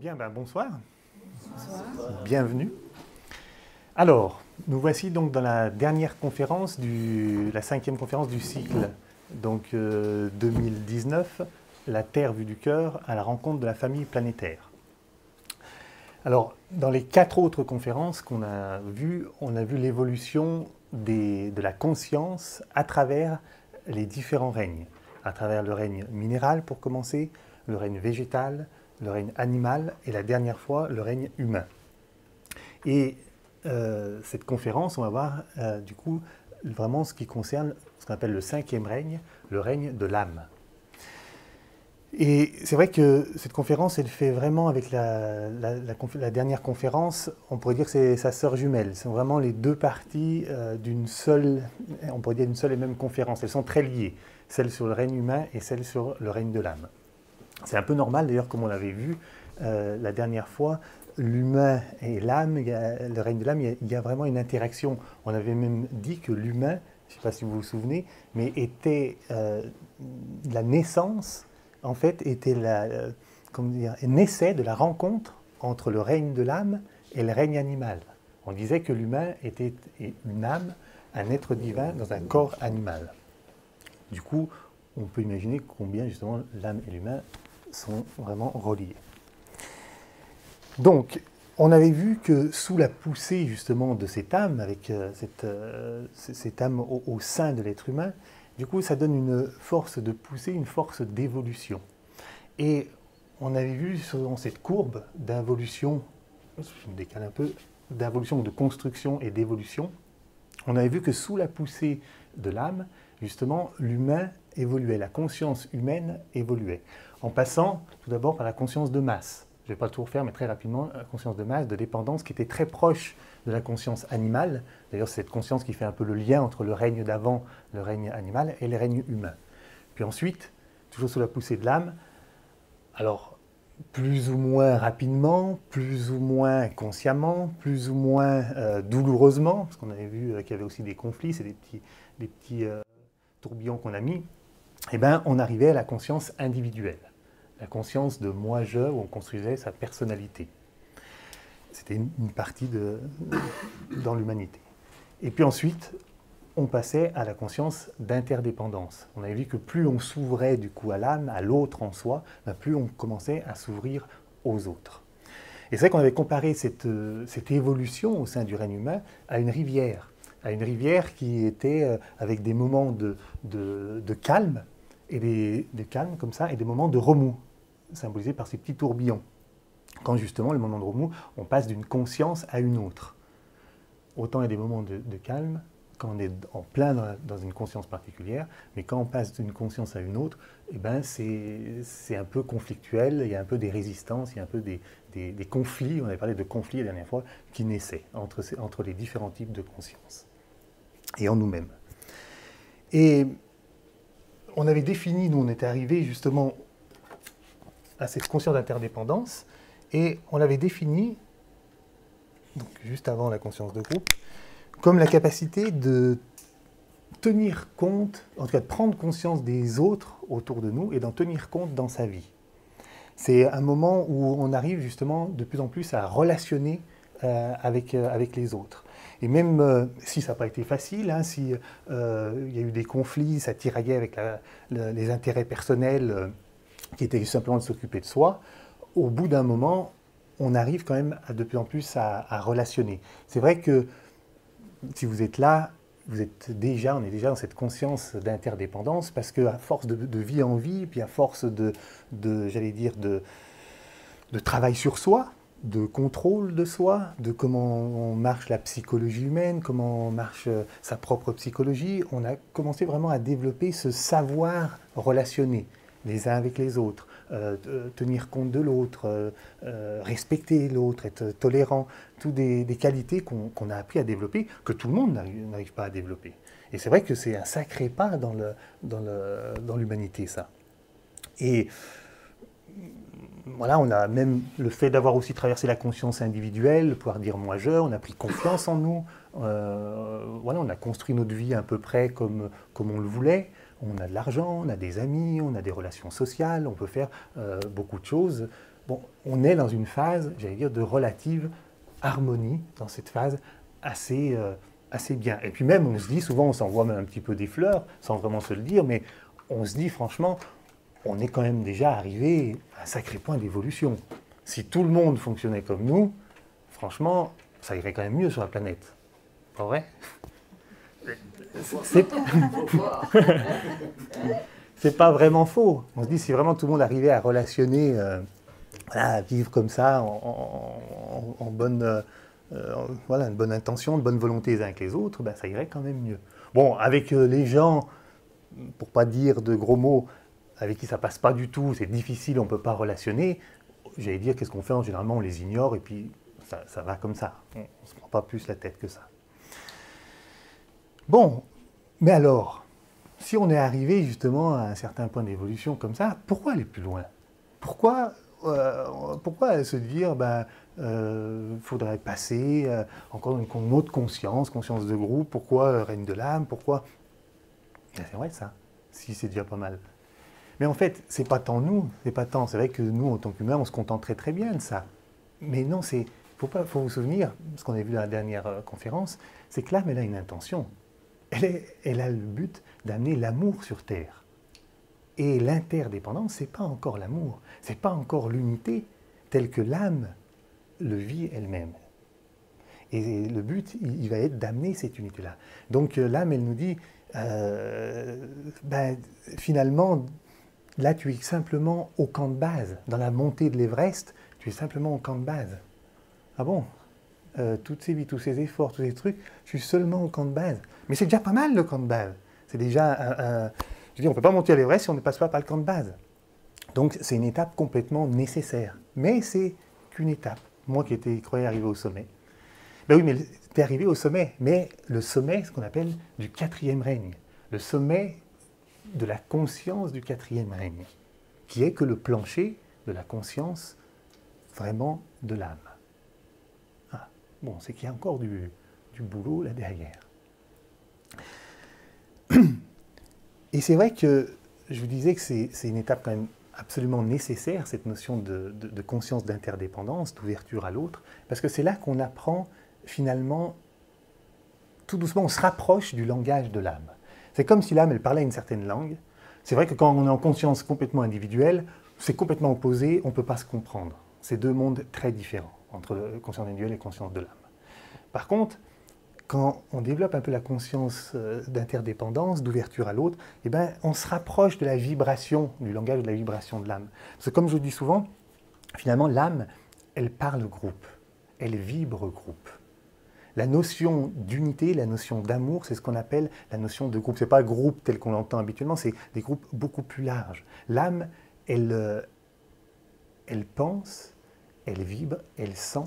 Bien, ben bonsoir. Bonsoir. Bienvenue. Alors, nous voici donc dans la dernière conférence, la cinquième conférence du cycle, donc 2019, La Terre vue du cœur à la rencontre de la famille planétaire. Alors, dans les 4 autres conférences qu'on a vues, on a vu l'évolution de la conscience à travers les différents règnes. À travers le règne minéral pour commencer, le règne végétal, le règne animal et la dernière fois le règne humain. Et cette conférence, on va voir du coup vraiment ce qui concerne ce qu'on appelle le 5e règne, le règne de l'âme. Et c'est vrai que cette conférence, elle fait vraiment avec la dernière conférence, on pourrait dire que c'est sa sœur jumelle. Ce sont vraiment les deux parties d'une seule, on pourrait dire d'une seule et même conférence. Elles sont très liées, celle sur le règne humain et celle sur le règne de l'âme. C'est un peu normal d'ailleurs, comme on l'avait vu la dernière fois, l'humain et l'âme, le règne de l'âme, il y a vraiment une interaction. On avait même dit que l'humain, je ne sais pas si vous vous souvenez, mais était la naissance, en fait, était naissait de la rencontre entre le règne de l'âme et le règne animal. On disait que l'humain était une âme, un être divin dans un corps animal. Du coup, on peut imaginer combien justement l'âme et l'humain sont vraiment reliés. Donc, on avait vu que sous la poussée justement de cette âme, avec cette âme au sein de l'être humain, du coup, ça donne une force de poussée, une force d'évolution. Et on avait vu dans cette courbe d'involution, je me décale un peu, d'involution, de construction et d'évolution, on avait vu que sous la poussée de l'âme, justement, l'humain évoluait, la conscience humaine évoluait, en passant tout d'abord par la conscience de masse. Je ne vais pas tout refaire, mais très rapidement, la conscience de masse, de dépendance, qui était très proche de la conscience animale. D'ailleurs, c'est cette conscience qui fait un peu le lien entre le règne d'avant, le règne animal, et le règne humain. Puis ensuite, toujours sous la poussée de l'âme, alors plus ou moins rapidement, plus ou moins consciemment, plus ou moins douloureusement, parce qu'on avait vu qu'il y avait aussi des conflits, c'est des petits tourbillons qu'on a mis, eh bien, on arrivait à la conscience individuelle, la conscience de moi-je, où on construisait sa personnalité. C'était une partie dans l'humanité. Et puis ensuite, on passait à la conscience d'interdépendance. On avait vu que plus on s'ouvrait du coup à l'âme, à l'autre en soi, plus on commençait à s'ouvrir aux autres. Et c'est vrai qu'on avait comparé cette évolution au sein du règne humain à une rivière qui était avec des moments de calme, et de calme comme ça, et des moments de remous, symbolisés par ces petits tourbillons. Quand justement, le moment de remous, on passe d'une conscience à une autre. Autant il y a des moments de calme, quand on est en plein dans une conscience particulière, mais quand on passe d'une conscience à une autre, eh ben c'est un peu conflictuel, il y a un peu des résistances, il y a un peu des conflits, on avait parlé de conflits la dernière fois, qui naissaient entre les différents types de conscience et en nous-mêmes. Et on avait défini, nous on était arrivé justement à cette conscience d'interdépendance, et on l'avait défini, donc juste avant la conscience de groupe, comme la capacité de tenir compte, en tout cas de prendre conscience des autres autour de nous et d'en tenir compte dans sa vie. C'est un moment où on arrive justement de plus en plus à relationner avec les autres. Et même si ça n'a pas été facile, hein, si y a eu des conflits, ça tiraillait avec les intérêts personnels qui étaient simplement de s'occuper de soi, au bout d'un moment, on arrive quand même de plus en plus à relationner. C'est vrai que si vous êtes là, on est déjà dans cette conscience d'interdépendance, parce qu'à force de vie en vie, puis à force j'allais dire, de travail sur soi, de contrôle de soi, de comment marche la psychologie humaine, comment marche sa propre psychologie, on a commencé vraiment à développer ce savoir relationner les uns avec les autres, tenir compte de l'autre, respecter l'autre, être tolérant, toutes des qualités qu'on a appris à développer, que tout le monde n'arrive pas à développer. Et c'est vrai que c'est un sacré pas dans l'humanité, ça. Et voilà, on a même le fait d'avoir aussi traversé la conscience individuelle, pouvoir dire moi-je, on a pris confiance en nous, voilà, on a construit notre vie à peu près comme on le voulait. On a de l'argent, on a des amis, on a des relations sociales, on peut faire beaucoup de choses bon, on est dans une phase, j'allais dire, de relative harmonie, dans cette phase assez, assez bien. Et puis même, on se dit, souvent on s'envoie même un petit peu des fleurs, sans vraiment se le dire, mais on se dit franchement, on est quand même déjà arrivé à un sacré point d'évolution. Si tout le monde fonctionnait comme nous, franchement, ça irait quand même mieux sur la planète. Pas vrai? C'est pas vraiment faux. On se dit, si vraiment tout le monde arrivait à relationner, voilà, à vivre comme ça, en bonne, voilà, une bonne intention, de bonne volonté les uns avec les autres, ben, ça irait quand même mieux. Bon, avec les gens, pour pas dire de gros mots, avec qui ça passe pas du tout, c'est difficile, on peut pas relationner, j'allais dire, qu'est-ce qu'on fait? Généralement, on les ignore et puis ça va comme ça. On ne se prend pas plus la tête que ça. Bon, mais alors, si on est arrivé justement à un certain point d'évolution comme ça, pourquoi aller plus loin? Pourquoi se dire, ben, faudrait passer encore une autre conscience de groupe? Pourquoi règne de l'âme? Pourquoi? Ben, c'est vrai ça, si c'est déjà pas mal. Mais en fait, c'est pas tant nous, c'est vrai que nous, en tant qu'humains, on se contenterait très bien de ça. Mais non, faut vous souvenir, ce qu'on a vu dans la dernière conférence, c'est que l'âme, elle a une intention. Elle a le but d'amener l'amour sur Terre. Et l'interdépendance, c'est pas encore l'amour, c'est pas encore l'unité telle que l'âme le vit elle-même. Et le but, il va être d'amener cette unité-là. Donc l'âme, elle nous dit, ben, finalement, là, tu es simplement au camp de base. Dans la montée de l'Everest, tu es simplement au camp de base. Ah bon? Toutes ces vies, tous ces efforts, tous ces trucs, je suis seulement au camp de base. Mais c'est déjà pas mal, le camp de base. C'est déjà je dis, on ne peut pas monter à l'Everest si on ne passe pas par le camp de base. Donc, c'est une étape complètement nécessaire. Mais c'est qu'une étape. Moi qui croyais arriver au sommet. Ben oui, mais tu es arrivé au sommet. Mais le sommet, ce qu'on appelle du 4e règne. Le sommet de la conscience du 4e règne. Qui est que le plancher de la conscience vraiment de l'âme. Ah, bon, c'est qu'il y a encore du boulot là derrière. Et c'est vrai que je vous disais que c'est une étape quand même absolument nécessaire, cette notion de conscience d'interdépendance, d'ouverture à l'autre, parce que c'est là qu'on apprend finalement, tout doucement, on se rapproche du langage de l'âme. C'est comme si l'âme, elle parlait une certaine langue. C'est vrai que quand on est en conscience complètement individuelle, c'est complètement opposé, on ne peut pas se comprendre. C'est deux mondes très différents, entre conscience individuelle et conscience de l'âme. Par contre, quand on développe un peu la conscience d'interdépendance, d'ouverture à l'autre, eh ben, on se rapproche de la vibration, du langage de la vibration de l'âme. Parce que comme je le dis souvent, finalement, l'âme, elle parle groupe, elle vibre groupe. La notion d'unité, la notion d'amour, c'est ce qu'on appelle la notion de groupe. Ce n'est pas groupe tel qu'on l'entend habituellement, c'est des groupes beaucoup plus larges. L'âme, elle pense, elle vibre, elle sent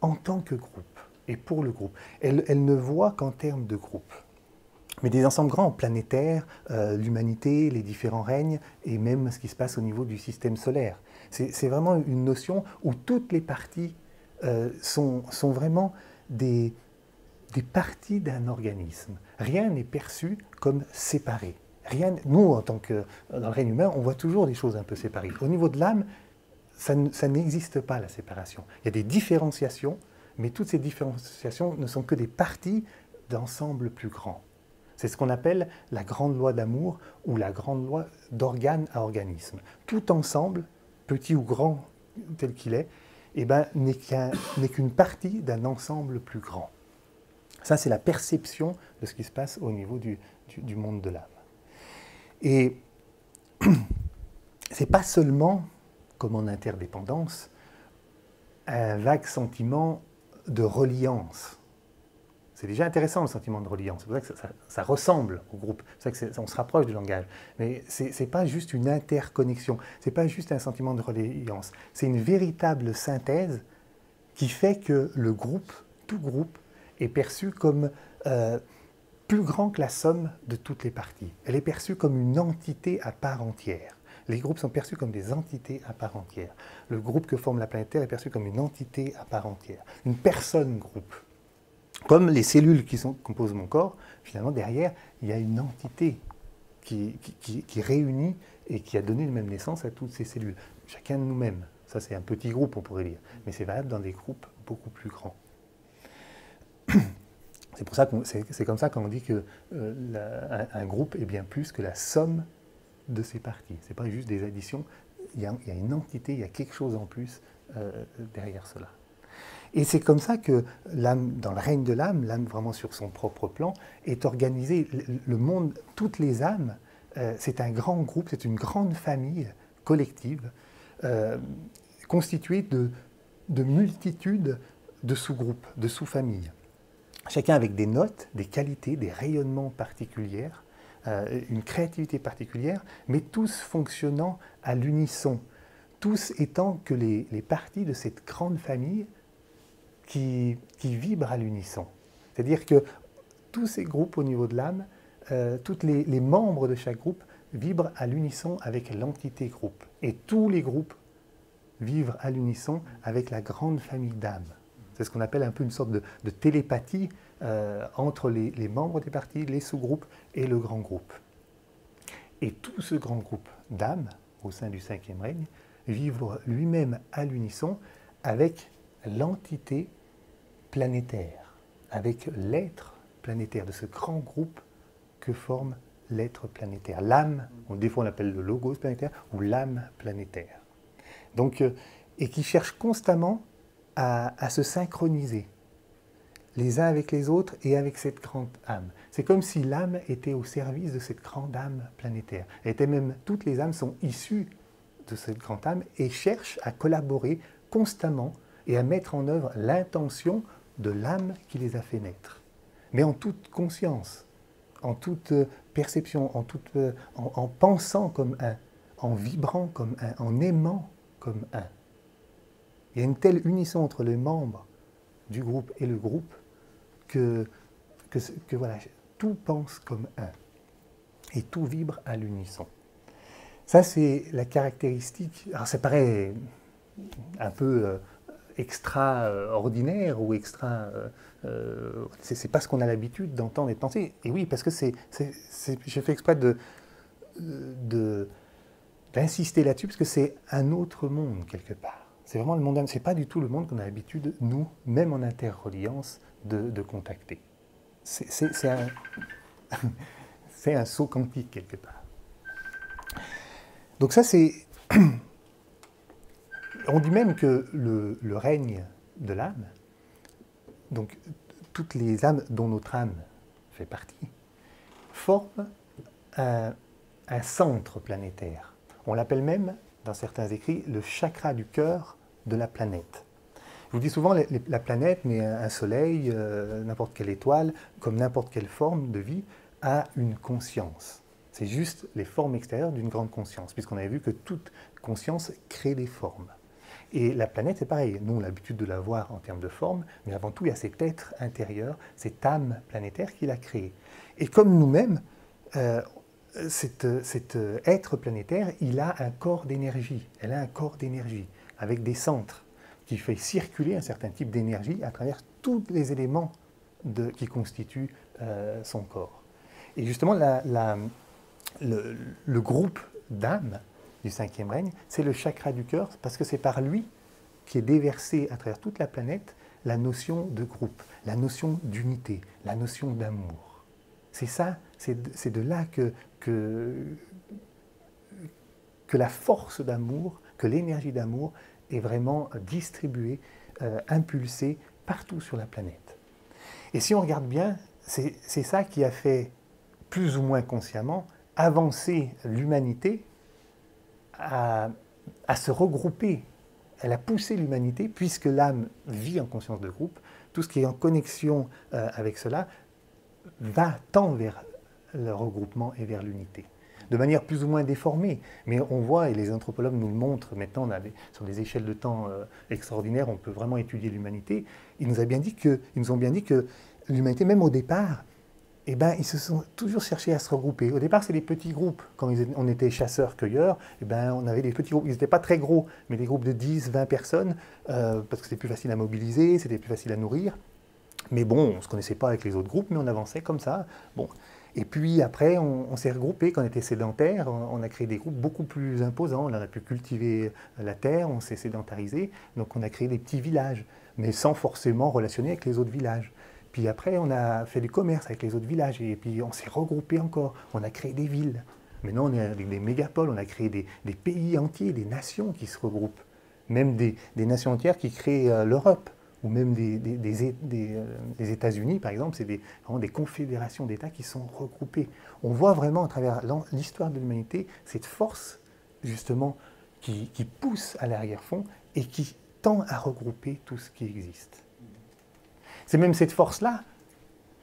en tant que groupe. Et pour le groupe. Elle ne voit qu'en termes de groupe. Mais des ensembles grands, planétaires, l'humanité, les différents règnes, et même ce qui se passe au niveau du système solaire. C'est vraiment une notion où toutes les parties sont vraiment des parties d'un organisme. Rien n'est perçu comme séparé. Nous, en tant que dans le règne humain, on voit toujours des choses un peu séparées. Au niveau de l'âme, ça n'existe pas, la séparation. Il y a des différenciations, mais toutes ces différenciations ne sont que des parties d'ensembles plus grands. C'est ce qu'on appelle la grande loi d'amour ou la grande loi d'organe à organisme. Tout ensemble, petit ou grand tel qu'il est, eh ben, n'est qu'une partie d'un ensemble plus grand. Ça, c'est la perception de ce qui se passe au niveau du monde de l'âme. Et c'est pas seulement, comme en interdépendance, un vague sentiment de reliance. C'est déjà intéressant le sentiment de reliance, c'est pour ça que ça ressemble au groupe, c'est pour ça qu'on se rapproche du langage. Mais ce n'est pas juste une interconnexion, ce n'est pas juste un sentiment de reliance, c'est une véritable synthèse qui fait que le groupe, tout groupe, est perçu comme plus grand que la somme de toutes les parties. Elle est perçue comme une entité à part entière. Les groupes sont perçus comme des entités à part entière. Le groupe que forme la planète Terre est perçu comme une entité à part entière. Une personne groupe. Comme les cellules qui composent mon corps, finalement, derrière, il y a une entité qui réunit et qui a donné même naissance à toutes ces cellules. Chacun de nous-mêmes Ça, c'est un petit groupe, on pourrait dire. Mais c'est valable dans des groupes beaucoup plus grands. C'est pour ça c'est comme ça qu'on dit que un groupe est bien plus que la somme de ses parties. Ce n'est pas juste des additions, il y a une entité, il y a quelque chose en plus derrière cela. Et c'est comme ça que l'âme, dans le règne de l'âme vraiment sur son propre plan, est organisée. Le monde, toutes les âmes, c'est un grand groupe, c'est une grande famille collective, constituée de multitudes de sous-groupes, de sous-familles. Chacun avec des notes, des qualités, des rayonnements particuliers, une créativité particulière, mais tous fonctionnant à l'unisson, tous étant que les parties de cette grande famille qui vibrent à l'unisson. C'est-à-dire que tous ces groupes au niveau de l'âme, tous les membres de chaque groupe vibrent à l'unisson avec l'entité groupe. Et tous les groupes vivent à l'unisson avec la grande famille d'âmes. C'est ce qu'on appelle un peu une sorte de télépathie entre les membres des parties, les sous-groupes et le grand groupe. Et tout ce grand groupe d'âmes, au sein du cinquième règne, vivre lui-même à l'unisson avec l'entité planétaire, avec l'être planétaire, de ce grand groupe que forme l'être planétaire. L'âme, des fois on l'appelle le logos planétaire, ou l'âme planétaire. Donc, et qui cherche constamment à se synchroniser les uns avec les autres et avec cette grande âme. C'est comme si l'âme était au service de cette grande âme planétaire. Toutes les âmes sont issues de cette grande âme et cherchent à collaborer constamment et à mettre en œuvre l'intention de l'âme qui les a fait naître. Mais en toute conscience, en toute perception, en pensant comme un, en vibrant comme un, en aimant comme un. Il y a une telle unisson entre les membres du groupe et le groupe que voilà, tout pense comme un et tout vibre à l'unisson. Ça, c'est la caractéristique. Alors, ça paraît un peu extraordinaire ou extra. C'est pas ce qu'on a l'habitude d'entendre et de penser. Et oui, parce que j'ai fait exprès d'insister là-dessus, parce que c'est un autre monde quelque part. C'est vraiment le monde, c'est pas du tout le monde qu'on a l'habitude, nous, même en interreliance, de contacter. C'est un saut quantique quelque part. Donc ça, c'est... On dit même que le règne de l'âme, donc toutes les âmes dont notre âme fait partie, forment un centre planétaire. On l'appelle même, dans certains écrits, le chakra du cœur de la planète. Je vous dis souvent, la planète, mais un soleil, n'importe quelle étoile, comme n'importe quelle forme de vie, a une conscience. C'est juste les formes extérieures d'une grande conscience, puisqu'on avait vu que toute conscience crée des formes. Et la planète, c'est pareil. Nous, on a l'habitude de la voir en termes de forme, mais avant tout, il y a cet être intérieur, cette âme planétaire qui l'a créée. Et comme nous-mêmes, cet être planétaire, il a un corps d'énergie. Elle a un corps d'énergie, avec des centres, qui fait circuler un certain type d'énergie à travers tous les éléments qui constituent son corps. Et justement, le groupe d'âmes du cinquième règne, c'est le chakra du cœur, parce que c'est par lui qu'est déversée à travers toute la planète la notion de groupe, la notion d'unité, la notion d'amour. C'est ça, c'est de là que la force d'amour, que l'énergie d'amour est vraiment distribuée, impulsée partout sur la planète. Et si on regarde bien, c'est ça qui a fait, plus ou moins consciemment, avancer l'humanité à se regrouper. Elle a poussé l'humanité, puisque l'âme vit en conscience de groupe, tout ce qui est en connexion avec cela tend vers le regroupement et vers l'unité. De manière plus ou moins déformée, mais on voit, et les anthropologues nous le montrent maintenant, sur des échelles de temps extraordinaires, on peut vraiment étudier l'humanité. Ils nous ont bien dit que l'humanité, même au départ, eh ben, ils se sont toujours cherchés à se regrouper. Au départ, c'est des petits groupes. Quand on était chasseurs-cueilleurs, eh ben, on avait des petits groupes. Ils n'étaient pas très gros, mais des groupes de 10, 20 personnes, parce que c'était plus facile à mobiliser, c'était plus facile à nourrir. Mais bon, on ne se connaissait pas avec les autres groupes, mais on avançait comme ça. Bon. Et puis après, on s'est regroupé. Quand on était sédentaire, on a créé des groupes beaucoup plus imposants. Là, on a pu cultiver la terre, on s'est sédentarisé. Donc on a créé des petits villages, mais sans forcément relationner avec les autres villages. Puis après, on a fait du commerce avec les autres villages. Et puis on s'est regroupé encore. On a créé des villes. Maintenant, on est avec des mégapoles. On a créé des pays entiers, des nations qui se regroupent. Même des nations entières qui créent l'Europe. Ou même des États-Unis, par exemple, c'est vraiment des confédérations d'États qui sont regroupées. On voit vraiment à travers l'histoire de l'humanité cette force, justement, qui pousse à l'arrière-fond et qui tend à regrouper tout ce qui existe. C'est même cette force-là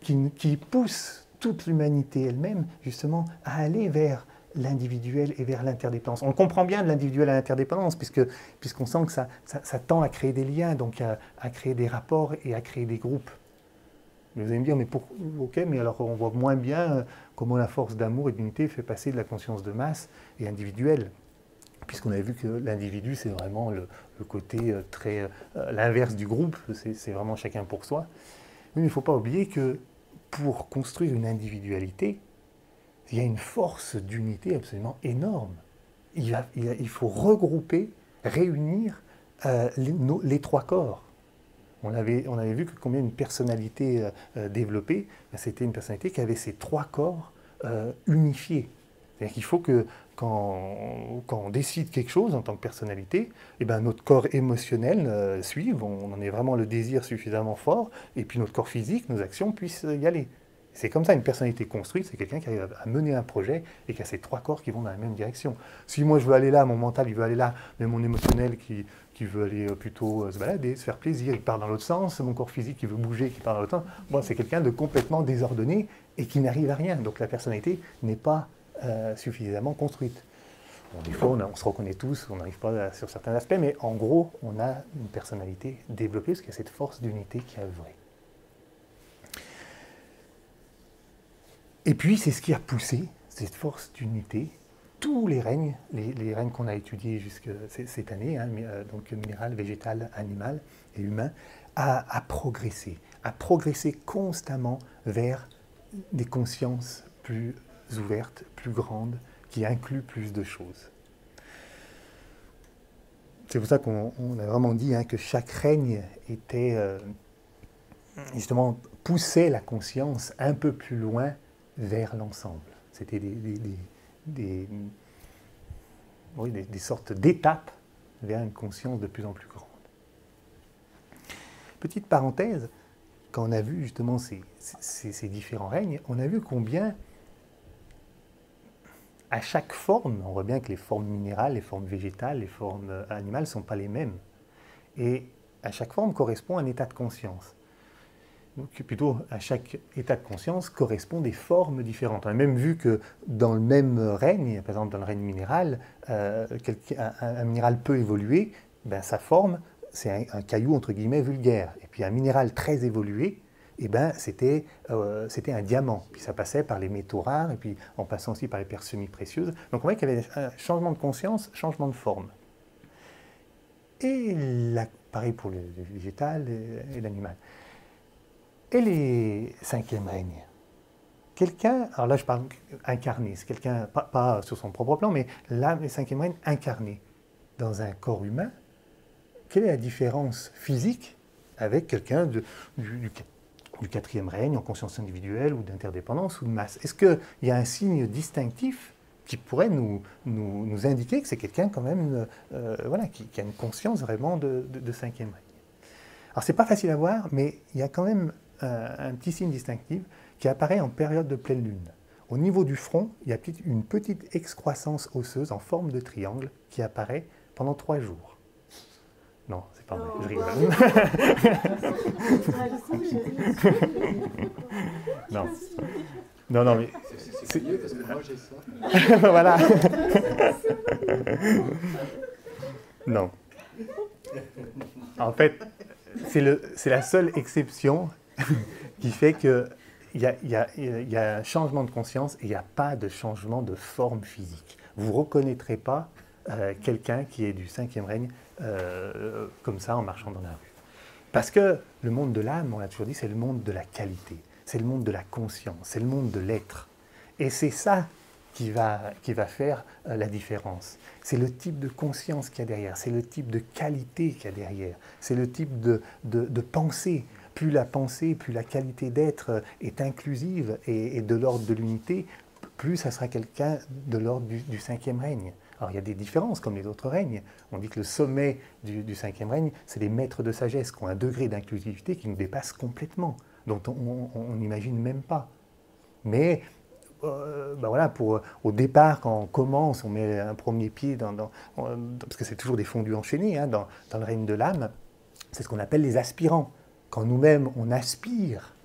qui pousse toute l'humanité elle-même, justement, à aller vers l'individuel et vers l'interdépendance. On comprend bien de l'individuel à l'interdépendance, puisqu'on sent que ça tend à créer des liens, donc à créer des rapports et à créer des groupes. Vous allez me dire, mais ok, mais alors on voit moins bien comment la force d'amour et d'unité fait passer de la conscience de masse et individuelle, puisqu'on avait vu que l'individu, c'est vraiment le côté l'inverse du groupe, c'est vraiment chacun pour soi. Mais il ne faut pas oublier que pour construire une individualité, il y a une force d'unité absolument énorme. Il faut regrouper, réunir les trois corps. On avait vu que combien une personnalité développée, c'était une personnalité qui avait ces trois corps unifiés. C'est-à-dire qu'il faut que quand on décide quelque chose en tant que personnalité, eh ben, notre corps émotionnel suive, on en ait vraiment le désir suffisamment fort, et puis notre corps physique, nos actions puissent y aller. C'est comme ça, une personnalité construite, c'est quelqu'un qui arrive à mener un projet et qui a ces trois corps qui vont dans la même direction. Si moi je veux aller là, mon mental il veut aller là, mais mon émotionnel qui veut aller plutôt se balader, se faire plaisir, il part dans l'autre sens, mon corps physique qui veut bouger, qui part dans l'autre sens, bon, c'est quelqu'un de complètement désordonné et qui n'arrive à rien. Donc la personnalité n'est pas suffisamment construite. Bon, des fois, on se reconnaît tous, on n'arrive pas sur certains aspects, mais en gros, on a une personnalité développée parce qu'il y a cette force d'unité qui a œuvré. Et puis, c'est ce qui a poussé cette force d'unité, tous les règnes, les règnes qu'on a étudiés jusque cette année, hein, donc minéral, végétal, animal et humain, à progresser constamment vers des consciences plus ouvertes, plus grandes, qui incluent plus de choses. C'est pour ça qu'on a vraiment dit hein, que chaque règne était, justement, poussait la conscience un peu plus loin vers l'ensemble. C'était des sortes d'étapes vers une conscience de plus en plus grande. Petite parenthèse, quand on a vu justement ces différents règnes, on a vu combien, à chaque forme, on voit bien que les formes minérales, les formes végétales, les formes animales ne sont pas les mêmes. Et à chaque forme correspond un état de conscience. Donc, plutôt, à chaque état de conscience correspond des formes différentes. On a même vu que dans le même règne, par exemple dans le règne minéral, un minéral peut évoluer, ben, sa forme, c'est un caillou entre guillemets vulgaire. Et puis un minéral très évolué, eh ben, c'était un diamant. Puis ça passait par les métaux rares, et puis en passant aussi par les pierres semi-précieuses. Donc on voit qu'il y avait un changement de conscience, changement de forme. Et là, pareil pour le végétal et l'animal. Et les cinquièmes règnes. Quelqu'un, alors là je parle incarné, c'est quelqu'un, pas sur son propre plan, mais là, les cinquièmes règnes incarnés dans un corps humain, quelle est la différence physique avec quelqu'un du quatrième règne en conscience individuelle ou d'interdépendance ou de masse? Est-ce qu'il y a un signe distinctif qui pourrait nous indiquer que c'est quelqu'un quand même voilà, qui a une conscience vraiment de cinquième règne? Alors c'est pas facile à voir, mais il y a quand même un petit signe distinctif qui apparaît en période de pleine lune. Au niveau du front, il y a une petite excroissance osseuse en forme de triangle qui apparaît pendant 3 jours. Non, c'est pas vrai, je rigole. Non, mais... C'est mieux parce que moi j'ai ça. Voilà. Non. En fait, c'est la seule exception qui fait qu'il y a un changement de conscience et il n'y a pas de changement de forme physique. Vous ne reconnaîtrez pas quelqu'un qui est du cinquième règne comme ça en marchant dans la rue. Parce que le monde de l'âme, on l'a toujours dit, c'est le monde de la qualité, c'est le monde de la conscience, c'est le monde de l'être. Et c'est ça qui va faire la différence. C'est le type de conscience qu'il y a derrière, c'est le type de qualité qu'il y a derrière, c'est le type de pensée. Plus la pensée, plus la qualité d'être est inclusive et de l'ordre de l'unité, plus ça sera quelqu'un de l'ordre du cinquième règne. Alors il y a des différences comme les autres règnes. On dit que le sommet du cinquième règne, c'est les maîtres de sagesse qui ont un degré d'inclusivité qui nous dépasse complètement, dont on n'imagine même pas. Mais voilà, au départ, quand on commence, on met un premier pied parce que c'est toujours des fondus enchaînés, hein, dans le règne de l'âme, c'est ce qu'on appelle les aspirants. Quand nous-mêmes, on aspire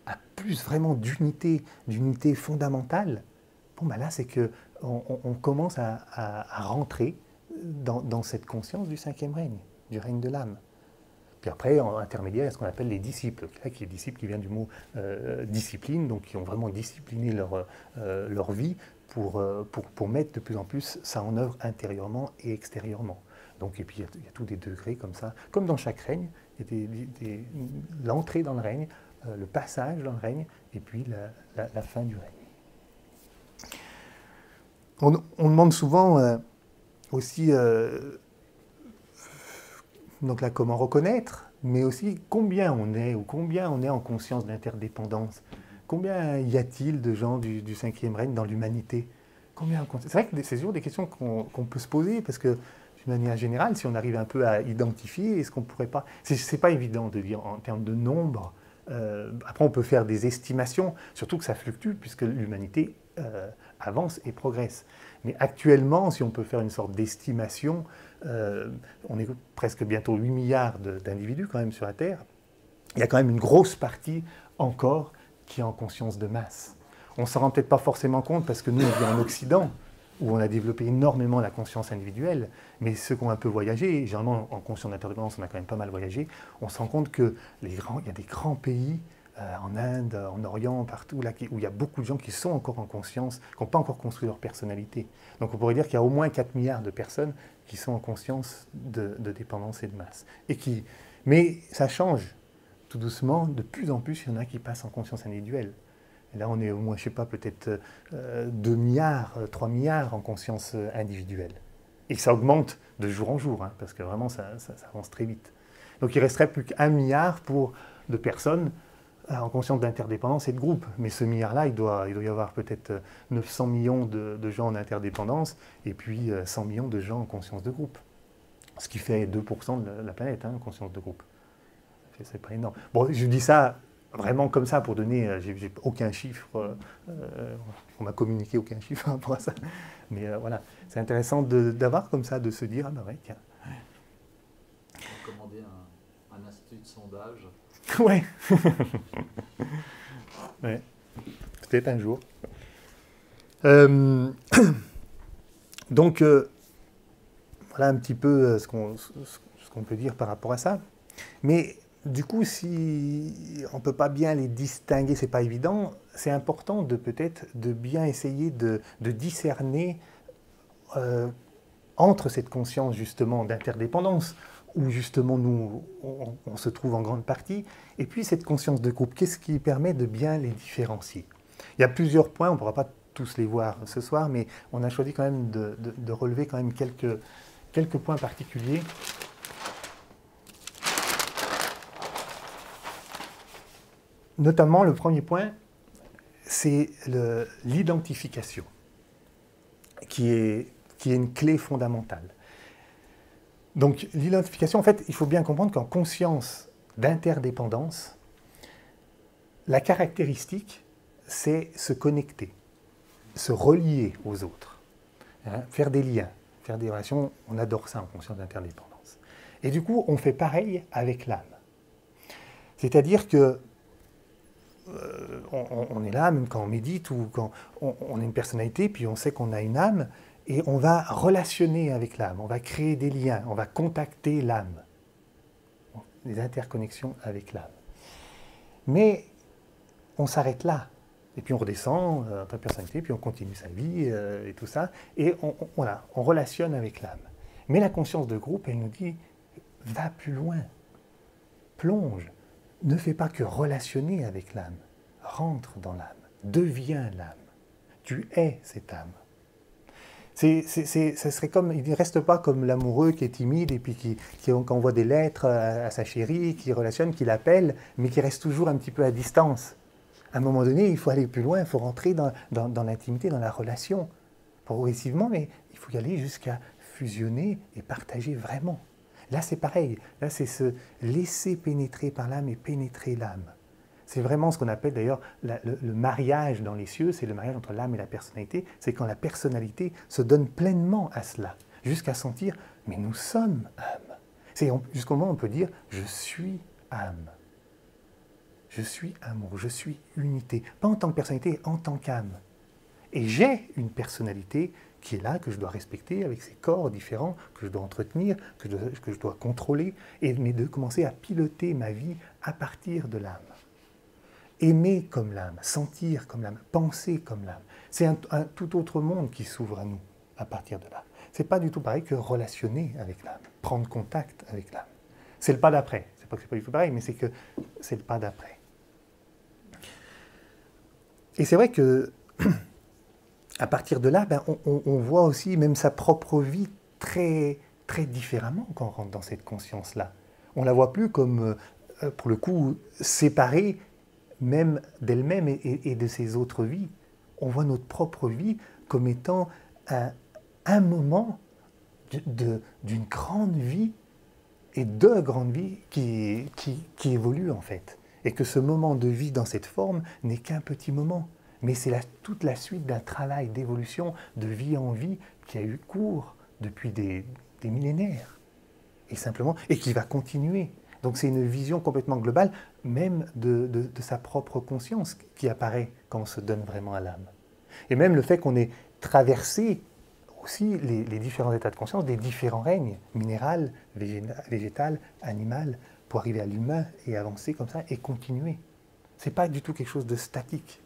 à plus vraiment d'unité fondamentale, bon, ben là, c'est qu'on commence à rentrer dans cette conscience du cinquième règne, du règne de l'âme. Puis après, en intermédiaire, il y a ce qu'on appelle les disciples, qui est disciple qui vient du mot discipline, donc qui ont vraiment discipliné leur vie pour mettre de plus en plus ça en œuvre intérieurement et extérieurement. Donc, et puis il y a tous des degrés comme ça, comme dans chaque règne, il y a l'entrée dans le règne, le passage dans le règne, et puis la fin du règne. On demande souvent aussi donc là, comment reconnaître, mais aussi combien on est, ou combien on est en conscience d'interdépendance. Combien y a-t-il de gens du cinquième règne dans l'humanité? C'est vrai que c'est toujours des questions qu'on peut se poser, parce que d'une manière générale, si on arrive un peu à identifier, est-ce qu'on ne pourrait pas... C'est pas évident de dire en termes de nombre. Après, on peut faire des estimations, surtout que ça fluctue, puisque l'humanité avance et progresse. Mais actuellement, si on peut faire une sorte d'estimation, on est presque bientôt 8 milliards d'individus quand même sur la Terre. Il y a quand même une grosse partie encore qui est en conscience de masse. On ne s'en rend peut-être pas forcément compte parce que nous, on vit en Occident, où on a développé énormément la conscience individuelle, mais ceux qui ont un peu voyagé, généralement en conscience d'interdépendance, on a quand même pas mal voyagé, on se rend compte qu'il y a des grands pays, en Inde, en Orient, partout, là, où il y a beaucoup de gens qui sont encore en conscience, qui n'ont pas encore construit leur personnalité. Donc on pourrait dire qu'il y a au moins 4 milliards de personnes qui sont en conscience de dépendance et de masse. Mais ça change tout doucement, de plus en plus, il y en a qui passent en conscience individuelle. Et là, on est au moins, je ne sais pas, peut-être 2 milliards, 3 milliards en conscience individuelle. Et ça augmente de jour en jour, hein, parce que vraiment, ça avance très vite. Donc il ne resterait plus qu'1 milliard de personnes en conscience d'interdépendance et de groupe. Mais ce milliard-là, il doit y avoir peut-être 900 millions de gens en interdépendance et puis 100 millions de gens en conscience de groupe. Ce qui fait 2% de la planète, hein, en conscience de groupe. C'est pas énorme. Bon, je dis ça vraiment comme ça pour donner, j'ai aucun chiffre, on m'a communiqué aucun chiffre par rapport à ça. Mais voilà, c'est intéressant d'avoir comme ça, de se dire, ah ben ouais, tiens. On va commander un institut de sondage. Ouais. Ouais. Peut-être un jour. Donc, voilà un petit peu ce qu'on peut dire par rapport à ça. Mais du coup, si on ne peut pas bien les distinguer, c'est pas évident, c'est important peut-être de bien essayer de discerner entre cette conscience justement d'interdépendance, où justement nous, on se trouve en grande partie, et puis cette conscience de groupe, qu'est-ce qui permet de bien les différencier? Il y a plusieurs points, on ne pourra pas tous les voir ce soir, mais on a choisi quand même de relever quand même quelques points particuliers. Notamment, le premier point, c'est l'identification, qui est une clé fondamentale. Donc, l'identification, en fait, il faut bien comprendre qu'en conscience d'interdépendance, la caractéristique, c'est se connecter, se relier aux autres, hein, faire des liens, faire des relations. On adore ça en conscience d'interdépendance. Et du coup, on fait pareil avec l'âme. C'est-à-dire que on est là, même quand on médite ou quand on a une personnalité, puis on sait qu'on a une âme, et on va relationner avec l'âme, on va créer des liens, on va contacter l'âme, des interconnexions avec l'âme. Mais on s'arrête là, et puis on redescend en tant que personnalité, puis on continue sa vie et tout ça, et on relationne avec l'âme. Mais la conscience de groupe, elle nous dit, va plus loin, plonge. Ne fais pas que relationner avec l'âme. Rentre dans l'âme. Deviens l'âme. tu es cette âme. Ça serait comme, il ne reste pas comme l'amoureux qui est timide et puis qui envoie des lettres à sa chérie, qui relationne, qui l'appelle, mais qui reste toujours un petit peu à distance. À un moment donné, il faut aller plus loin, il faut rentrer dans l'intimité, dans la relation, progressivement, mais il faut y aller jusqu'à fusionner et partager vraiment. Là, c'est pareil. Là, c'est se laisser pénétrer par l'âme et pénétrer l'âme. C'est vraiment ce qu'on appelle d'ailleurs le mariage dans les cieux, c'est le mariage entre l'âme et la personnalité. C'est quand la personnalité se donne pleinement à cela, jusqu'à sentir, mais nous sommes âme. Jusqu'au moment où on peut dire, je suis âme. Je suis amour, je suis unité. Pas en tant que personnalité, en tant qu'âme. Et j'ai une personnalité qui est là, que je dois respecter, avec ses corps différents, que je dois entretenir, que je dois contrôler, mais de commencer à piloter ma vie à partir de l'âme. Aimer comme l'âme, sentir comme l'âme, penser comme l'âme. C'est un tout autre monde qui s'ouvre à nous à partir de là. Ce n'est pas du tout pareil que relationner avec l'âme, prendre contact avec l'âme. C'est le pas d'après. C'est pas que c'est pas du tout pareil, mais c'est que c'est le pas d'après. Et c'est vrai que à partir de là, on voit aussi même sa propre vie très, très différemment quand on rentre dans cette conscience-là. On ne la voit plus comme, pour le coup, séparée même d'elle-même et de ses autres vies. On voit notre propre vie comme étant un moment d'une grande vie et de grandes vies qui évoluent en fait. Et que ce moment de vie dans cette forme n'est qu'un petit moment. Mais c'est toute la suite d'un travail d'évolution de vie en vie qui a eu cours depuis des millénaires. Et qui va continuer. Donc c'est une vision complètement globale, même de sa propre conscience qui apparaît quand on se donne vraiment à l'âme. Et même le fait qu'on ait traversé aussi les différents états de conscience des différents règnes, minéral, végétal, animal, pour arriver à l'humain et avancer comme ça et continuer. Ce n'est pas du tout quelque chose de statique.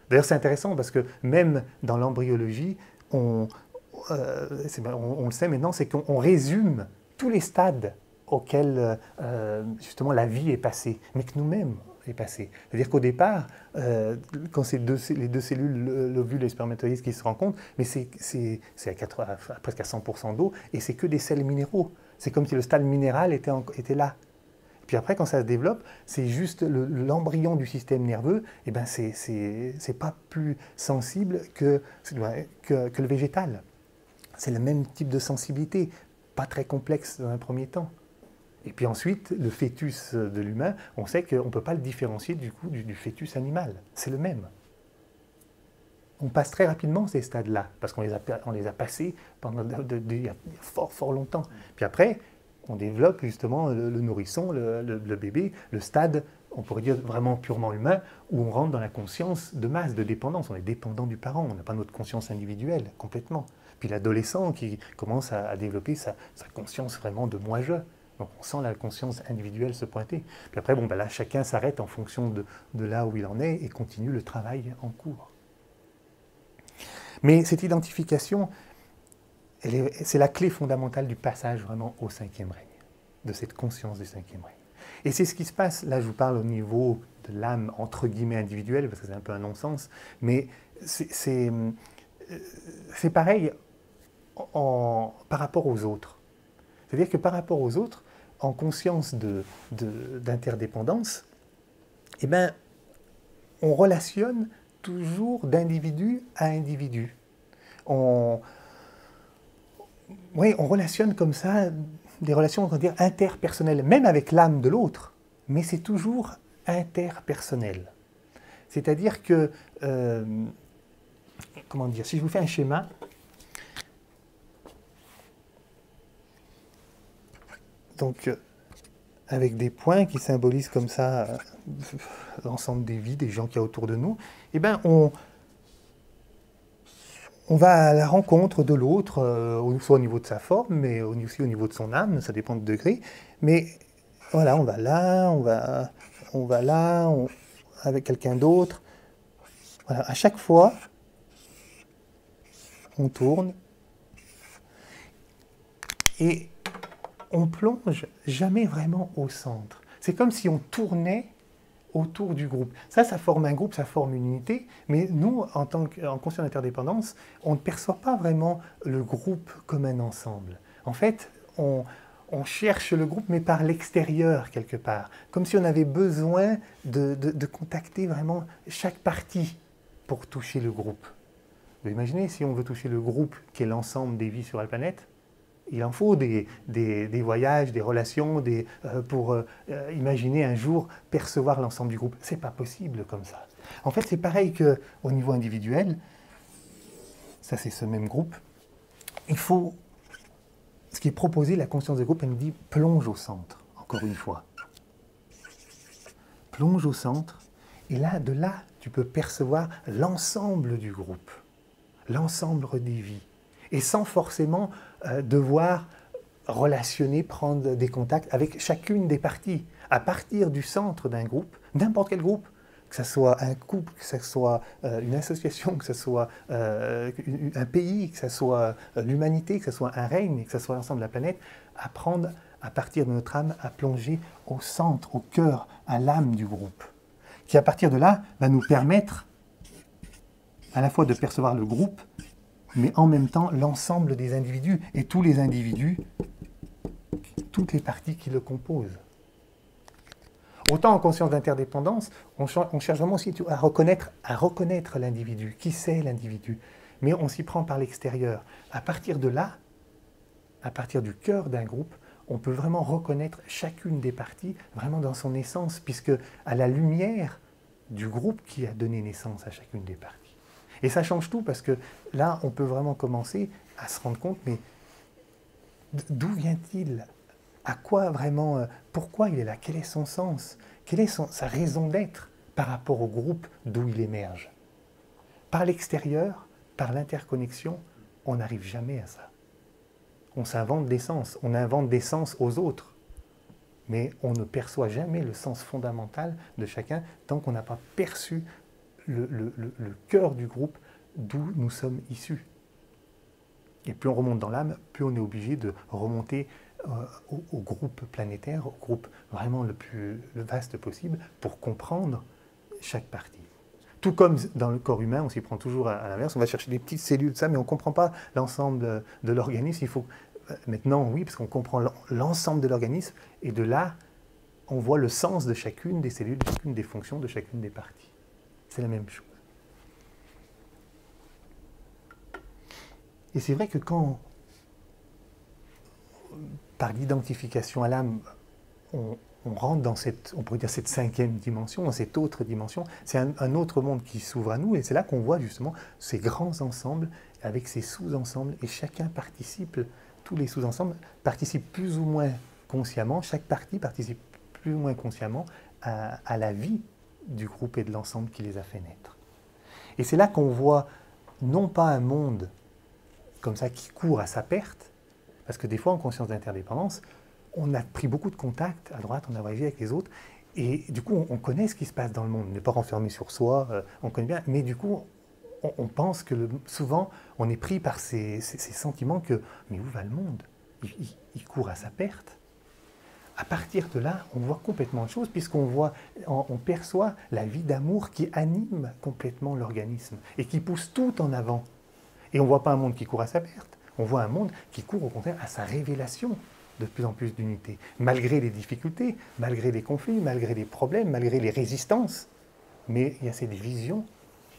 D'ailleurs, c'est intéressant parce que même dans l'embryologie, on le sait maintenant, c'est qu'on résume tous les stades auxquels justement la vie est passée, mais que nous-mêmes est passée. C'est-à-dire qu'au départ, quand c'est les deux cellules, l'ovule et le spermatozoïde qui se rencontrent, mais c'est presque à 100% d'eau, et c'est que des sels minéraux. C'est comme si le stade minéral était là. Puis après, quand ça se développe, c'est juste l'embryon du système nerveux, et ben c'est pas plus sensible que le végétal. C'est le même type de sensibilité, pas très complexe dans un premier temps. Et puis ensuite, le fœtus de l'humain, on sait qu'on ne peut pas le différencier du fœtus animal. C'est le même. On passe très rapidement ces stades-là, parce qu'on les a passés pendant il y a fort longtemps. Puis après, on développe justement le nourrisson, le bébé, le stade, on pourrait dire vraiment purement humain, où on rentre dans la conscience de masse, de dépendance. On est dépendant du parent, on n'a pas notre conscience individuelle complètement. Puis l'adolescent qui commence à développer sa conscience vraiment de moi-je. Donc on sent la conscience individuelle se pointer. Puis après, là, chacun s'arrête en fonction de là où il en est et continue le travail en cours. Mais cette identification, c'est la clé fondamentale du passage vraiment au cinquième règne, de cette conscience du cinquième règne. Et c'est ce qui se passe, là je vous parle au niveau de l'âme entre guillemets individuelle, parce que c'est un peu un non-sens, mais c'est pareil par rapport aux autres. C'est-à-dire que par rapport aux autres, en conscience d'interdépendance, eh ben, on relationne toujours d'individu à individu. On relationne comme ça des relations, on va dire, interpersonnelles, même avec l'âme de l'autre, mais c'est toujours interpersonnel. C'est-à-dire que, comment dire, si je vous fais un schéma, donc avec des points qui symbolisent comme ça l'ensemble des vies, des gens qu'il y a autour de nous, eh ben on va à la rencontre de l'autre, soit au niveau de sa forme, mais aussi au niveau de son âme, ça dépend de degré. Mais voilà, on va là, avec quelqu'un d'autre. Voilà, à chaque fois, on tourne et on plonge jamais vraiment au centre. C'est comme si on tournait autour du groupe. Ça forme un groupe, ça forme une unité, mais nous, en conscience d'interdépendance, on ne perçoit pas vraiment le groupe comme un ensemble. En fait, on cherche le groupe, mais par l'extérieur, quelque part. Comme si on avait besoin de contacter vraiment chaque partie pour toucher le groupe. Vous imaginez, si on veut toucher le groupe qui est l'ensemble des vies sur la planète, il en faut des voyages, des relations, pour imaginer un jour percevoir l'ensemble du groupe. Ce n'est pas possible comme ça. En fait, c'est pareil qu'au niveau individuel. Ça, c'est ce même groupe. Il faut... Ce qui est proposé, la conscience de groupe, elle nous dit « plonge au centre », encore une fois. Plonge au centre, et là, de là, tu peux percevoir l'ensemble du groupe, l'ensemble des vies, et sans forcément devoir relationner, prendre des contacts avec chacune des parties. À partir du centre d'un groupe, n'importe quel groupe, que ce soit un couple, que ce soit une association, que ce soit un pays, que ce soit l'humanité, que ce soit un règne, que ce soit l'ensemble de la planète, apprendre à partir de notre âme à plonger au centre, au cœur, à l'âme du groupe, qui à partir de là va nous permettre à la fois de percevoir le groupe, mais en même temps l'ensemble des individus, et tous les individus, toutes les parties qui le composent. Autant en conscience d'interdépendance, on cherche vraiment aussi à reconnaître l'individu. Qui c'est l'individu? Mais on s'y prend par l'extérieur. À partir de là, à partir du cœur d'un groupe, on peut vraiment reconnaître chacune des parties, vraiment dans son essence, puisque à la lumière du groupe qui a donné naissance à chacune des parties. Et ça change tout, parce que là, on peut vraiment commencer à se rendre compte, mais d'où vient-il? À quoi vraiment, pourquoi il est là? Quel est son sens? Quelle est sa raison d'être par rapport au groupe d'où il émerge? Par l'extérieur, par l'interconnexion, on n'arrive jamais à ça. On s'invente des sens, on invente des sens aux autres, mais on ne perçoit jamais le sens fondamental de chacun tant qu'on n'a pas perçu le cœur du groupe d'où nous sommes issus. Et plus on remonte dans l'âme, plus on est obligé de remonter au groupe planétaire, au groupe vraiment le vaste possible, pour comprendre chaque partie. Tout comme dans le corps humain, on s'y prend toujours à l'inverse, on va chercher des petites cellules, ça, mais on ne comprend pas l'ensemble de l'organisme. Il faut maintenant, oui, parce qu'on comprend l'ensemble de l'organisme, et de là, on voit le sens de chacune des cellules, de chacune des fonctions, de chacune des parties. C'est la même chose. Et c'est vrai que quand, par l'identification à l'âme, on rentre dans cette, on pourrait dire cette cinquième dimension, dans cette autre dimension, c'est un autre monde qui s'ouvre à nous, et c'est là qu'on voit justement ces grands ensembles avec ces sous-ensembles, et chacun participe, tous les sous-ensembles participent plus ou moins consciemment, chaque partie participe plus ou moins consciemment à la vie du groupe et de l'ensemble qui les a fait naître. Et c'est là qu'on voit non pas un monde comme ça qui court à sa perte, parce que des fois en conscience d'interdépendance, on a pris beaucoup de contacts à droite, on a voyagé avec les autres, et du coup on connaît ce qui se passe dans le monde, on n'est pas renfermé sur soi, on connaît bien, mais du coup on pense que souvent on est pris par ces sentiments que mais où va le monde? Il court à sa perte. À partir de là, on voit complètement autre chose, on perçoit la vie d'amour qui anime complètement l'organisme et qui pousse tout en avant. Et on ne voit pas un monde qui court à sa perte, on voit un monde qui court au contraire à sa révélation de plus en plus d'unité, malgré les difficultés, malgré les conflits, malgré les problèmes, malgré les résistances. Mais il y a cette vision,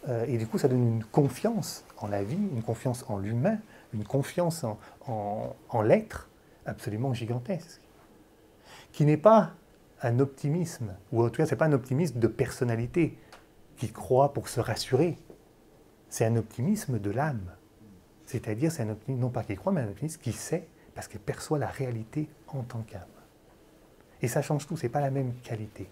et du coup ça donne une confiance en la vie, une confiance en l'humain, une confiance en l'être absolument gigantesque, qui n'est pas un optimisme, ou en tout cas ce n'est pas un optimisme de personnalité, qui croit pour se rassurer. C'est un optimisme de l'âme. C'est-à-dire, c'est un optimisme, non pas qui croit, mais un optimisme qui sait, parce qu'il perçoit la réalité en tant qu'âme. Et ça change tout, ce n'est pas la même qualité.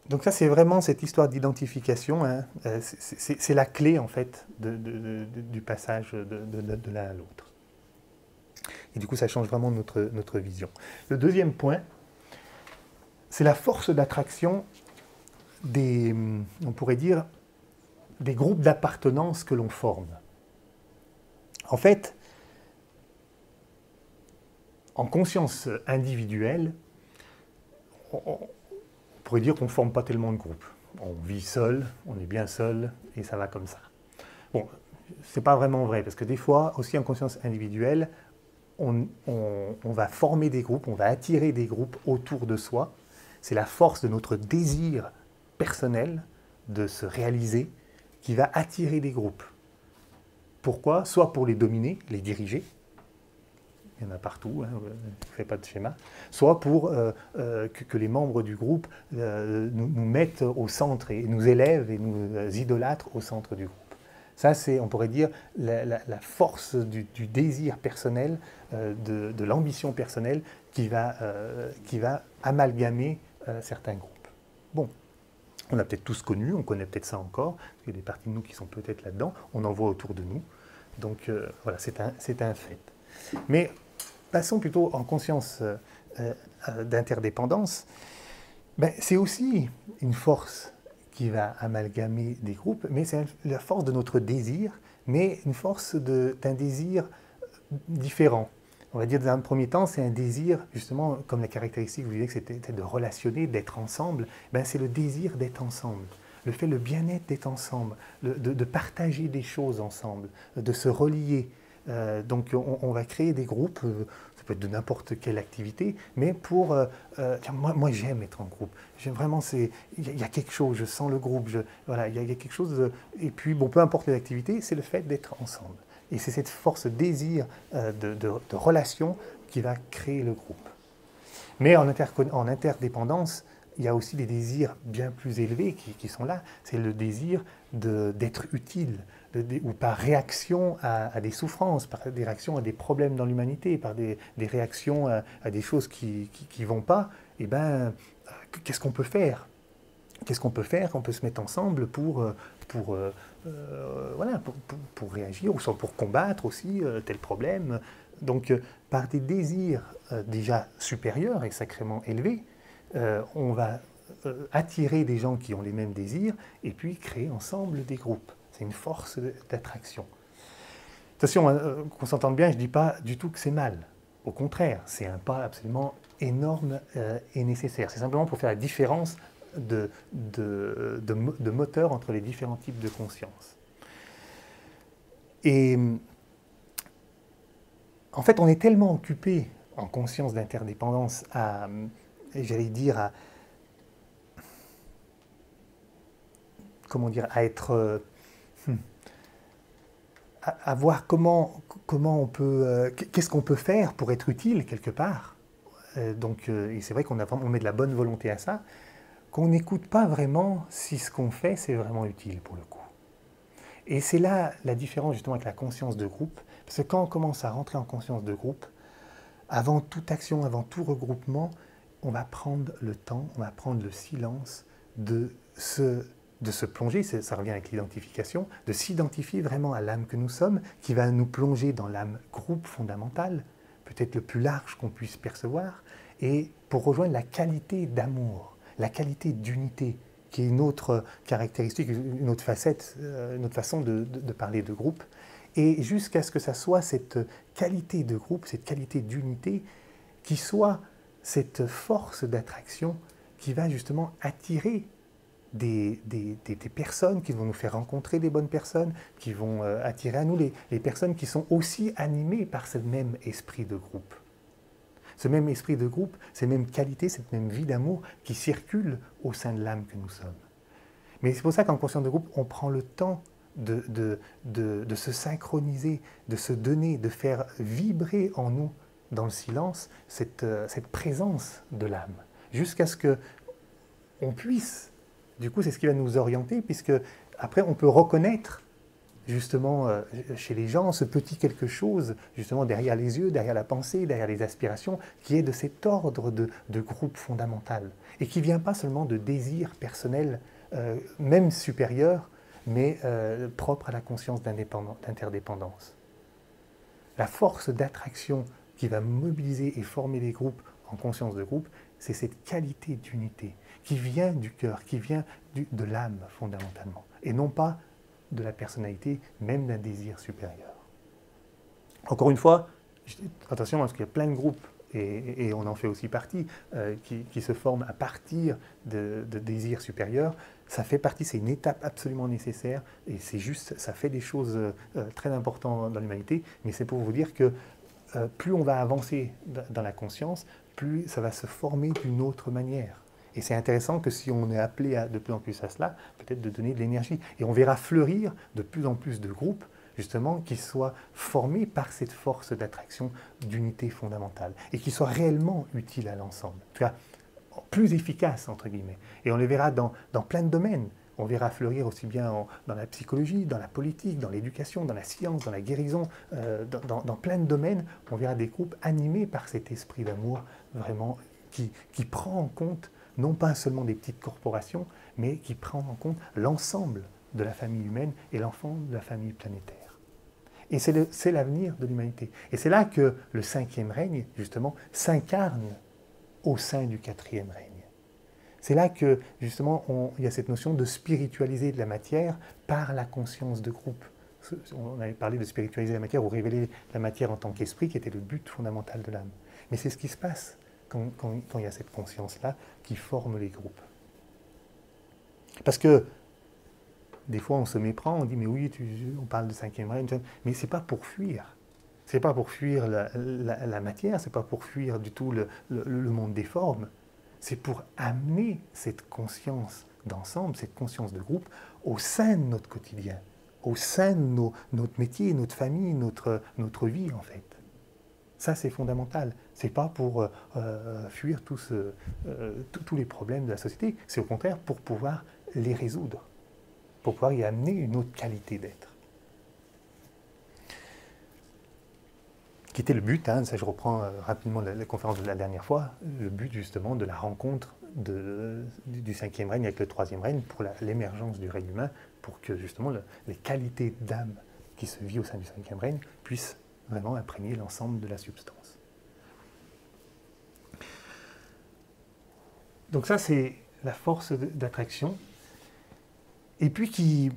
Donc ça, c'est vraiment cette histoire d'identification, hein. C'est la clé, en fait, du passage de l'un à l'autre. Et du coup, ça change vraiment notre vision. Le deuxième point, c'est la force d'attraction on pourrait dire, des groupes d'appartenance que l'on forme. En fait, En conscience individuelle, on pourrait dire qu'on ne forme pas tellement de groupe. On vit seul, on est bien seul, et ça va comme ça. Bon, ce n'est pas vraiment vrai, parce que des fois, aussi en conscience individuelle, on va former des groupes, on va attirer des groupes autour de soi. C'est la force de notre désir personnel de se réaliser qui va attirer des groupes. Pourquoi? Soit pour les dominer, les diriger, il y en a partout, hein, je ne fais pas de schéma, soit pour que les membres du groupe nous mettent au centre et nous élèvent et nous idolâtrent au centre du groupe. Ça, c'est, on pourrait dire, la force du désir personnel, de l'ambition personnelle qui va amalgamer certains groupes. Bon, on a peut-être tous connu, on connaît peut-être ça encore, parce qu'il y a des parties de nous qui sont peut-être là-dedans, on en voit autour de nous. Donc voilà, c'est un fait. Mais passons plutôt en conscience d'interdépendance. Ben, c'est aussi une force qui va amalgamer des groupes, mais c'est la force de notre désir, mais une force d'un désir différent. On va dire, dans un premier temps, c'est un désir, justement, comme la caractéristique, vous disiez que c'était de relationner, d'être ensemble, ben, c'est le désir d'être ensemble. Le bien-être d'être ensemble, de partager des choses ensemble, de se relier. Donc on va créer des groupes, ça peut être de n'importe quelle activité, mais pour... moi j'aime être en groupe, j'aime vraiment, il y a quelque chose, je sens le groupe, voilà, il y a quelque chose, et puis bon, peu importe les activités, c'est le fait d'être ensemble. Et c'est cette force désir de relation qui va créer le groupe. Mais en interdépendance, il y a aussi des désirs bien plus élevés qui sont là, c'est le désir d'être utile, ou par réaction à des souffrances, par des réactions à des problèmes dans l'humanité, par des réactions à des choses qui ne vont pas, et ben, qu'est-ce qu'on peut faire? Qu'est-ce qu'on peut faire? On peut se mettre ensemble pour réagir, ou soit pour combattre aussi tel problème. Donc, par des désirs déjà supérieurs et sacrément élevés, on va attirer des gens qui ont les mêmes désirs, et puis créer ensemble des groupes. C'est une force d'attraction. Attention, qu'on s'entende bien, je ne dis pas du tout que c'est mal. Au contraire, c'est un pas absolument énorme et nécessaire. C'est simplement pour faire la différence de moteur entre les différents types de conscience. Et en fait, on est tellement occupé en conscience d'interdépendance j'allais dire, à être... à voir comment on peut... qu'est-ce qu'on peut faire pour être utile quelque part. Et c'est vrai on met de la bonne volonté à ça, qu'on n'écoute pas vraiment si ce qu'on fait, c'est vraiment utile pour le coup. Et c'est là la différence justement avec la conscience de groupe, parce que quand on commence à rentrer en conscience de groupe, avant toute action, avant tout regroupement, on va prendre le temps, on va prendre le silence de se plonger, ça revient avec l'identification, de s'identifier vraiment à l'âme que nous sommes, qui va nous plonger dans l'âme groupe fondamentale, peut-être le plus large qu'on puisse percevoir, et pour rejoindre la qualité d'amour, la qualité d'unité, qui est une autre caractéristique, une autre facette, une autre façon de parler de groupe, et jusqu'à ce que ça soit cette qualité de groupe, cette qualité d'unité, qui soit cette force d'attraction qui va justement attirer des personnes, qui vont nous faire rencontrer des bonnes personnes, qui vont attirer à nous les personnes qui sont aussi animées par ce même esprit de groupe. Ce même esprit de groupe, ces mêmes qualités, cette même vie d'amour qui circule au sein de l'âme que nous sommes. Mais c'est pour ça qu'en conscience de groupe, on prend le temps de se synchroniser, de se donner, de faire vibrer en nous, dans le silence, cette présence de l'âme, jusqu'à ce qu'on puisse, du coup c'est ce qui va nous orienter, puisque après on peut reconnaître justement chez les gens ce petit quelque chose, justement derrière les yeux, derrière la pensée, derrière les aspirations, qui est de cet ordre de groupe fondamental, et qui ne vient pas seulement de désirs personnels, même supérieurs, mais propres à la conscience d'interdépendance. La force d'attraction qui va mobiliser et former des groupes en conscience de groupe, c'est cette qualité d'unité qui vient du cœur, qui vient de l'âme fondamentalement, et non pas de la personnalité, même d'un désir supérieur. Encore une fois, attention parce qu'il y a plein de groupes et on en fait aussi partie, qui se forment à partir de désirs supérieurs, ça fait partie, c'est une étape absolument nécessaire, et c'est juste, ça fait des choses très importantes dans l'humanité, mais c'est pour vous dire que plus on va avancer dans la conscience, plus ça va se former d'une autre manière. Et c'est intéressant que si on est appelé de plus en plus à cela, peut-être de donner de l'énergie. Et on verra fleurir de plus en plus de groupes, justement, qui soient formés par cette force d'attraction d'unité fondamentale, et qui soient réellement utiles à l'ensemble. En tout cas, plus efficaces, entre guillemets. Et on les verra dans plein de domaines. On verra fleurir aussi bien dans la psychologie, dans la politique, dans l'éducation, dans la science, dans la guérison, dans plein de domaines. On verra des groupes animés par cet esprit d'amour, vraiment, qui prend en compte non pas seulement des petites corporations, mais qui prend en compte l'ensemble de la famille humaine et l'enfant de la famille planétaire. Et c'est l'avenir de l'humanité. Et c'est là que le 5e règne, justement, s'incarne au sein du 4e règne. C'est là que, justement, il y a cette notion de spiritualiser de la matière par la conscience de groupe. On avait parlé de spiritualiser la matière ou révéler la matière en tant qu'esprit, qui était le but fondamental de l'âme. Mais c'est ce qui se passe quand il y a cette conscience-là qui forme les groupes. Parce que des fois on se méprend, on dit mais oui, on parle de 5e règne, mais c'est pas pour fuir. C'est pas pour fuir la matière, c'est pas pour fuir du tout le monde des formes. C'est pour amener cette conscience d'ensemble, cette conscience de groupe au sein de notre quotidien, au sein de notre métier, notre famille, notre vie en fait. Ça, c'est fondamental. Ce n'est pas pour fuir tous les problèmes de la société, c'est au contraire pour pouvoir les résoudre, pour pouvoir y amener une autre qualité d'être. Qui était le but, hein, ça je reprends rapidement la conférence de la dernière fois, le but justement de la rencontre du 5e règne avec le 3e règne pour l'émergence du règne humain, pour que justement les qualités d'âme qui se vit au sein du 5e règne puissent vraiment imprégner l'ensemble de la substance. Donc ça, c'est la force d'attraction, et puis qui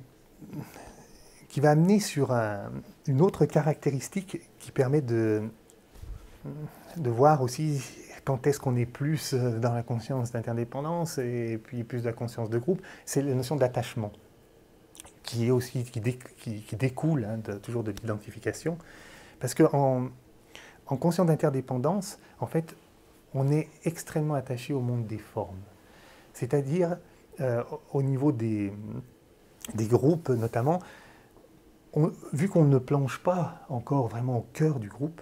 va amener sur une autre caractéristique qui permet de voir aussi quand est-ce qu'on est plus dans la conscience d'interdépendance et puis plus de la conscience de groupe, c'est la notion d'attachement, qui est aussi qui découle toujours de l'identification. Parce qu'en conscience d'interdépendance, en fait, on est extrêmement attaché au monde des formes. C'est-à-dire, au niveau des groupes notamment, vu qu'on ne plonge pas encore vraiment au cœur du groupe,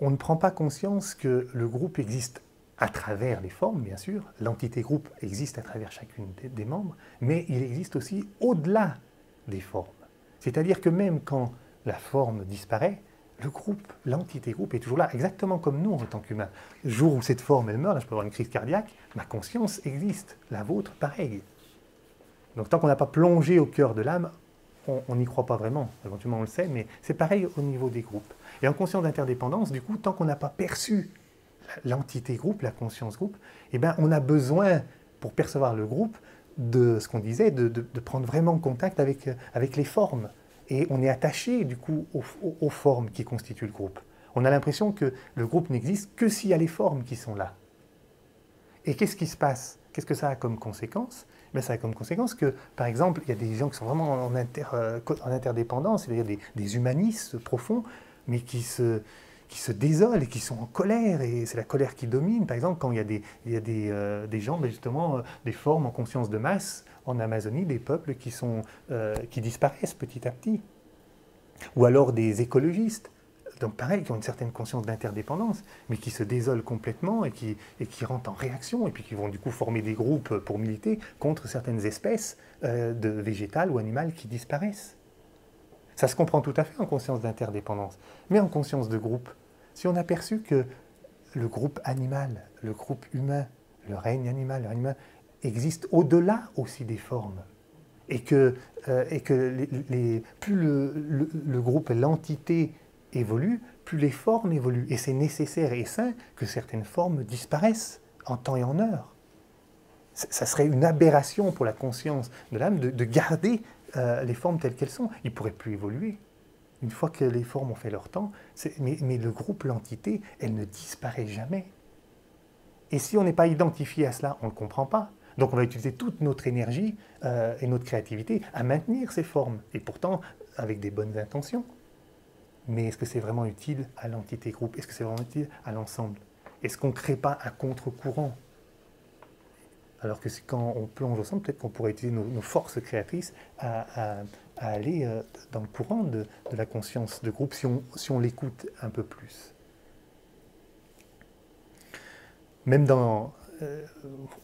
on ne prend pas conscience que le groupe existe à travers les formes, bien sûr. L'entité groupe existe à travers chacune des membres, mais il existe aussi au-delà des formes. C'est-à-dire que même quand la forme disparaît, le groupe, l'entité groupe est toujours là, exactement comme nous en tant qu'humains. Le jour où cette forme elle meurt, là, je peux avoir une crise cardiaque, ma conscience existe, la vôtre pareil. Donc tant qu'on n'a pas plongé au cœur de l'âme, on n'y croit pas vraiment. Éventuellement on le sait, mais c'est pareil au niveau des groupes. Et en conscience d'interdépendance, du coup, tant qu'on n'a pas perçu l'entité groupe, la conscience groupe, eh bien, on a besoin, pour percevoir le groupe, de ce qu'on disait, de prendre vraiment contact avec les formes. Et on est attaché, du coup, aux formes qui constituent le groupe. On a l'impression que le groupe n'existe que s'il y a les formes qui sont là. Et qu'est-ce qui se passe? Qu'est-ce que ça a comme conséquence? Ben, ça a comme conséquence que, par exemple, il y a des gens qui sont vraiment en interdépendance, c'est-à-dire des humanistes profonds, mais qui se désolent et qui sont en colère, et c'est la colère qui domine. Par exemple, quand il y a des gens, ben justement, des formes en conscience de masse, en Amazonie, des peuples qui disparaissent petit à petit. Ou alors des écologistes, donc pareil, qui ont une certaine conscience d'interdépendance, mais qui se désolent complètement et qui rentrent en réaction, et puis qui vont du coup former des groupes pour militer contre certaines espèces de végétales ou animales qui disparaissent. Ça se comprend tout à fait en conscience d'interdépendance, mais en conscience de groupe. Si on a perçu que le groupe animal, le groupe humain, le règne animal, le règne humain, existe au-delà aussi des formes, et que plus le groupe, l'entité évolue, plus les formes évoluent. Et c'est nécessaire et sain que certaines formes disparaissent en temps et en heure. Ça serait une aberration pour la conscience de l'âme de garder les formes telles qu'elles sont. Ils ne pourraient plus évoluer. une fois que les formes ont fait leur temps, mais le groupe, l'entité, elle ne disparaît jamais. Et si on n'est pas identifié à cela, on ne le comprend pas. Donc on va utiliser toute notre énergie et notre créativité à maintenir ces formes, et pourtant avec des bonnes intentions. Mais est-ce que c'est vraiment utile à l'entité groupe? Est-ce que c'est vraiment utile à l'ensemble? Est-ce qu'on ne crée pas un contre-courant? Alors que quand on plonge ensemble, peut-être qu'on pourrait utiliser nos forces créatrices à aller dans le courant de la conscience de groupe si on l'écoute un peu plus. Même dans,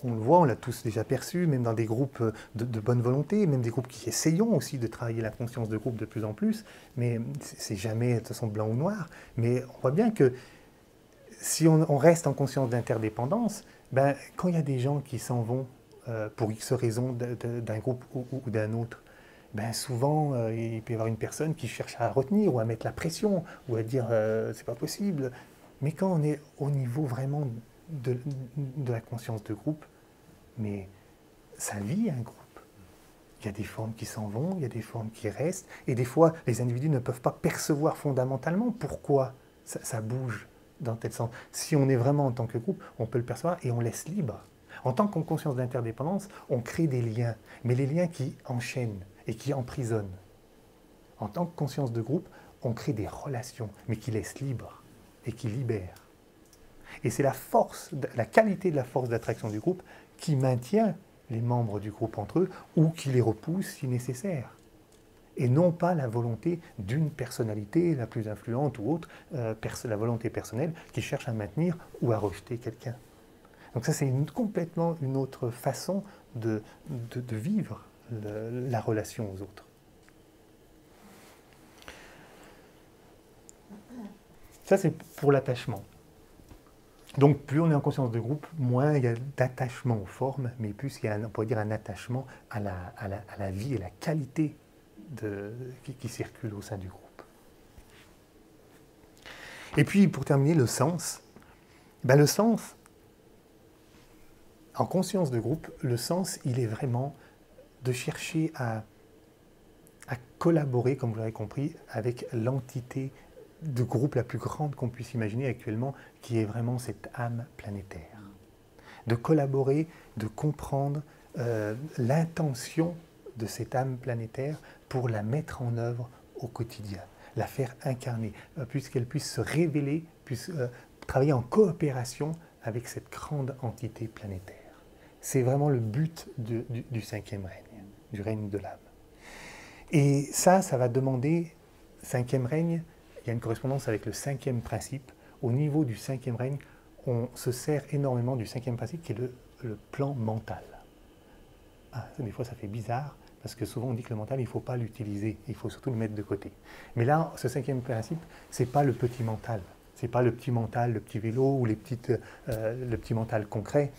on le voit, on l'a tous déjà perçu, même dans des groupes de bonne volonté, même des groupes qui essayons aussi de travailler la conscience de groupe de plus en plus, mais c'est jamais de toute façon blanc ou noir, mais on voit bien que si on reste en conscience d'interdépendance, ben, quand il y a des gens qui s'en vont pour X raisons d'un groupe ou d'un autre, ben souvent il peut y avoir une personne qui cherche à retenir ou à mettre la pression ou à dire c'est pas possible. Mais quand on est au niveau vraiment de la conscience de groupe, mais ça vit un groupe. Il y a des formes qui s'en vont, il y a des formes qui restent, et des fois les individus ne peuvent pas percevoir fondamentalement pourquoi ça bouge dans tel sens. Si on est vraiment en tant que groupe, on peut le percevoir et on laisse libre. En tant qu'en conscience d'interdépendance, on crée des liens, mais les liens qui enchaînent et qui emprisonnent. En tant que conscience de groupe, on crée des relations, mais qui laissent libre et qui libèrent. Et c'est la force, la qualité de la force d'attraction du groupe qui maintient les membres du groupe entre eux ou qui les repousse si nécessaire. Et non pas la volonté d'une personnalité la plus influente ou autre, la volonté personnelle qui cherche à maintenir ou à rejeter quelqu'un. Donc ça, c'est complètement une autre façon de vivre la relation aux autres. Ça, c'est pour l'attachement. Donc, plus on est en conscience de groupe, moins il y a d'attachement aux formes, mais plus il y a, on pourrait dire, un attachement à la vie et la qualité qui circule au sein du groupe. Et puis, pour terminer, le sens. Ben, le sens, en conscience de groupe, le sens, il est vraiment de chercher à collaborer, comme vous l'avez compris, avec l'entité de groupe la plus grande qu'on puisse imaginer actuellement, qui est vraiment cette âme planétaire. De collaborer, de comprendre l'intention de cette âme planétaire pour la mettre en œuvre au quotidien, la faire incarner, puisqu'elle puisse se révéler, puisse travailler en coopération avec cette grande entité planétaire. C'est vraiment le but du cinquième règne, du règne de l'âme. Et ça va demander, cinquième règne, il y a une correspondance avec le cinquième principe. Au niveau du cinquième règne, on se sert énormément du cinquième principe qui est le plan mental. Ah, des fois, ça fait bizarre, parce que souvent on dit que le mental, il ne faut pas l'utiliser, il faut surtout le mettre de côté. Mais là, ce cinquième principe, ce n'est pas le petit mental. Ce n'est pas le petit mental, le petit vélo ou le petit mental concret.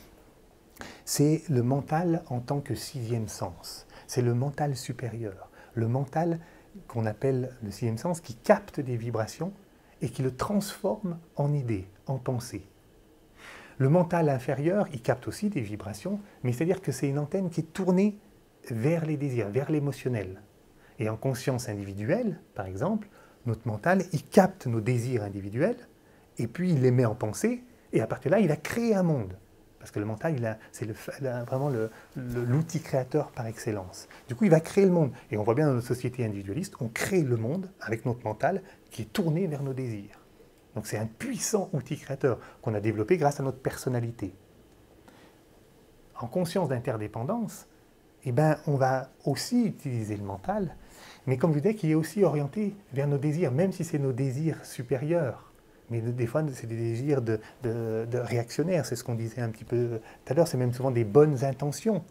C'est le mental en tant que sixième sens. C'est le mental supérieur. Le mental qu'on appelle le sixième sens, qui capte des vibrations et qui le transforme en idées, en pensées. Le mental inférieur, il capte aussi des vibrations, mais c'est-à-dire que c'est une antenne qui est tournée vers les désirs, vers l'émotionnel. Et en conscience individuelle, par exemple, notre mental, il capte nos désirs individuels, et puis il les met en pensée, et à partir de là, il a créé un monde. Parce que le mental, c'est vraiment l'outil créateur par excellence. Du coup, il va créer le monde. Et on voit bien dans notre société individualiste, on crée le monde avec notre mental qui est tourné vers nos désirs. Donc c'est un puissant outil créateur qu'on a développé grâce à notre personnalité. En conscience d'interdépendance, eh ben, on va aussi utiliser le mental, mais comme je vous disais, qui est aussi orienté vers nos désirs, même si c'est nos désirs supérieurs. Mais des fois, c'est des désirs de réactionnaires, c'est ce qu'on disait un petit peu tout à l'heure, c'est même souvent des bonnes intentions.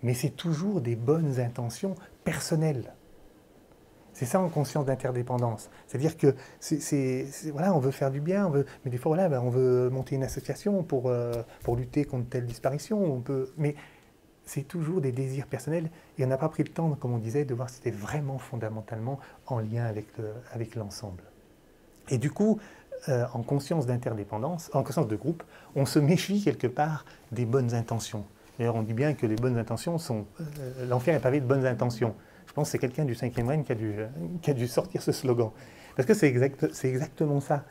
Mais c'est toujours des bonnes intentions personnelles. C'est ça en conscience d'interdépendance. C'est-à-dire que, voilà, on veut faire du bien, mais des fois, voilà, on veut monter une association pour lutter contre telle disparition. Mais c'est toujours des désirs personnels et on n'a pas pris le temps, comme on disait, de voir si c'était vraiment fondamentalement en lien avec l'ensemble. Et du coup, en conscience d'interdépendance, en conscience de groupe, on se méfie quelque part des bonnes intentions. D'ailleurs, on dit bien que les bonnes intentions sont... l'enfer est pavé de bonnes intentions. je pense que c'est quelqu'un du 5e règne qui a dû sortir ce slogan. Parce que c'est exactement ça.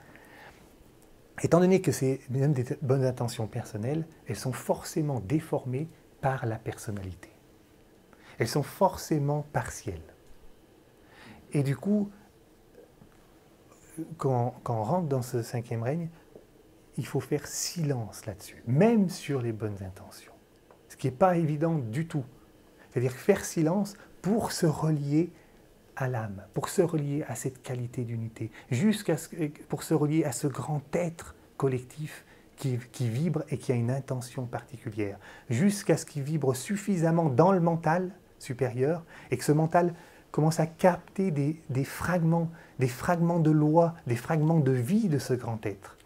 Étant donné que c'est même des bonnes intentions personnelles, elles sont forcément déformées par la personnalité. Elles sont forcément partielles. Et du coup, quand on rentre dans ce 5e règne, il faut faire silence là-dessus, même sur les bonnes intentions. Ce qui n'est pas évident du tout. C'est-à-dire faire silence pour se relier à l'âme, pour se relier à cette qualité d'unité, pour se relier à ce grand être collectif qui vibre et qui a une intention particulière, jusqu'à ce qu'il vibre suffisamment dans le mental supérieur et que ce mental commence à capter des fragments de loi, des fragments de vie de ce grand être.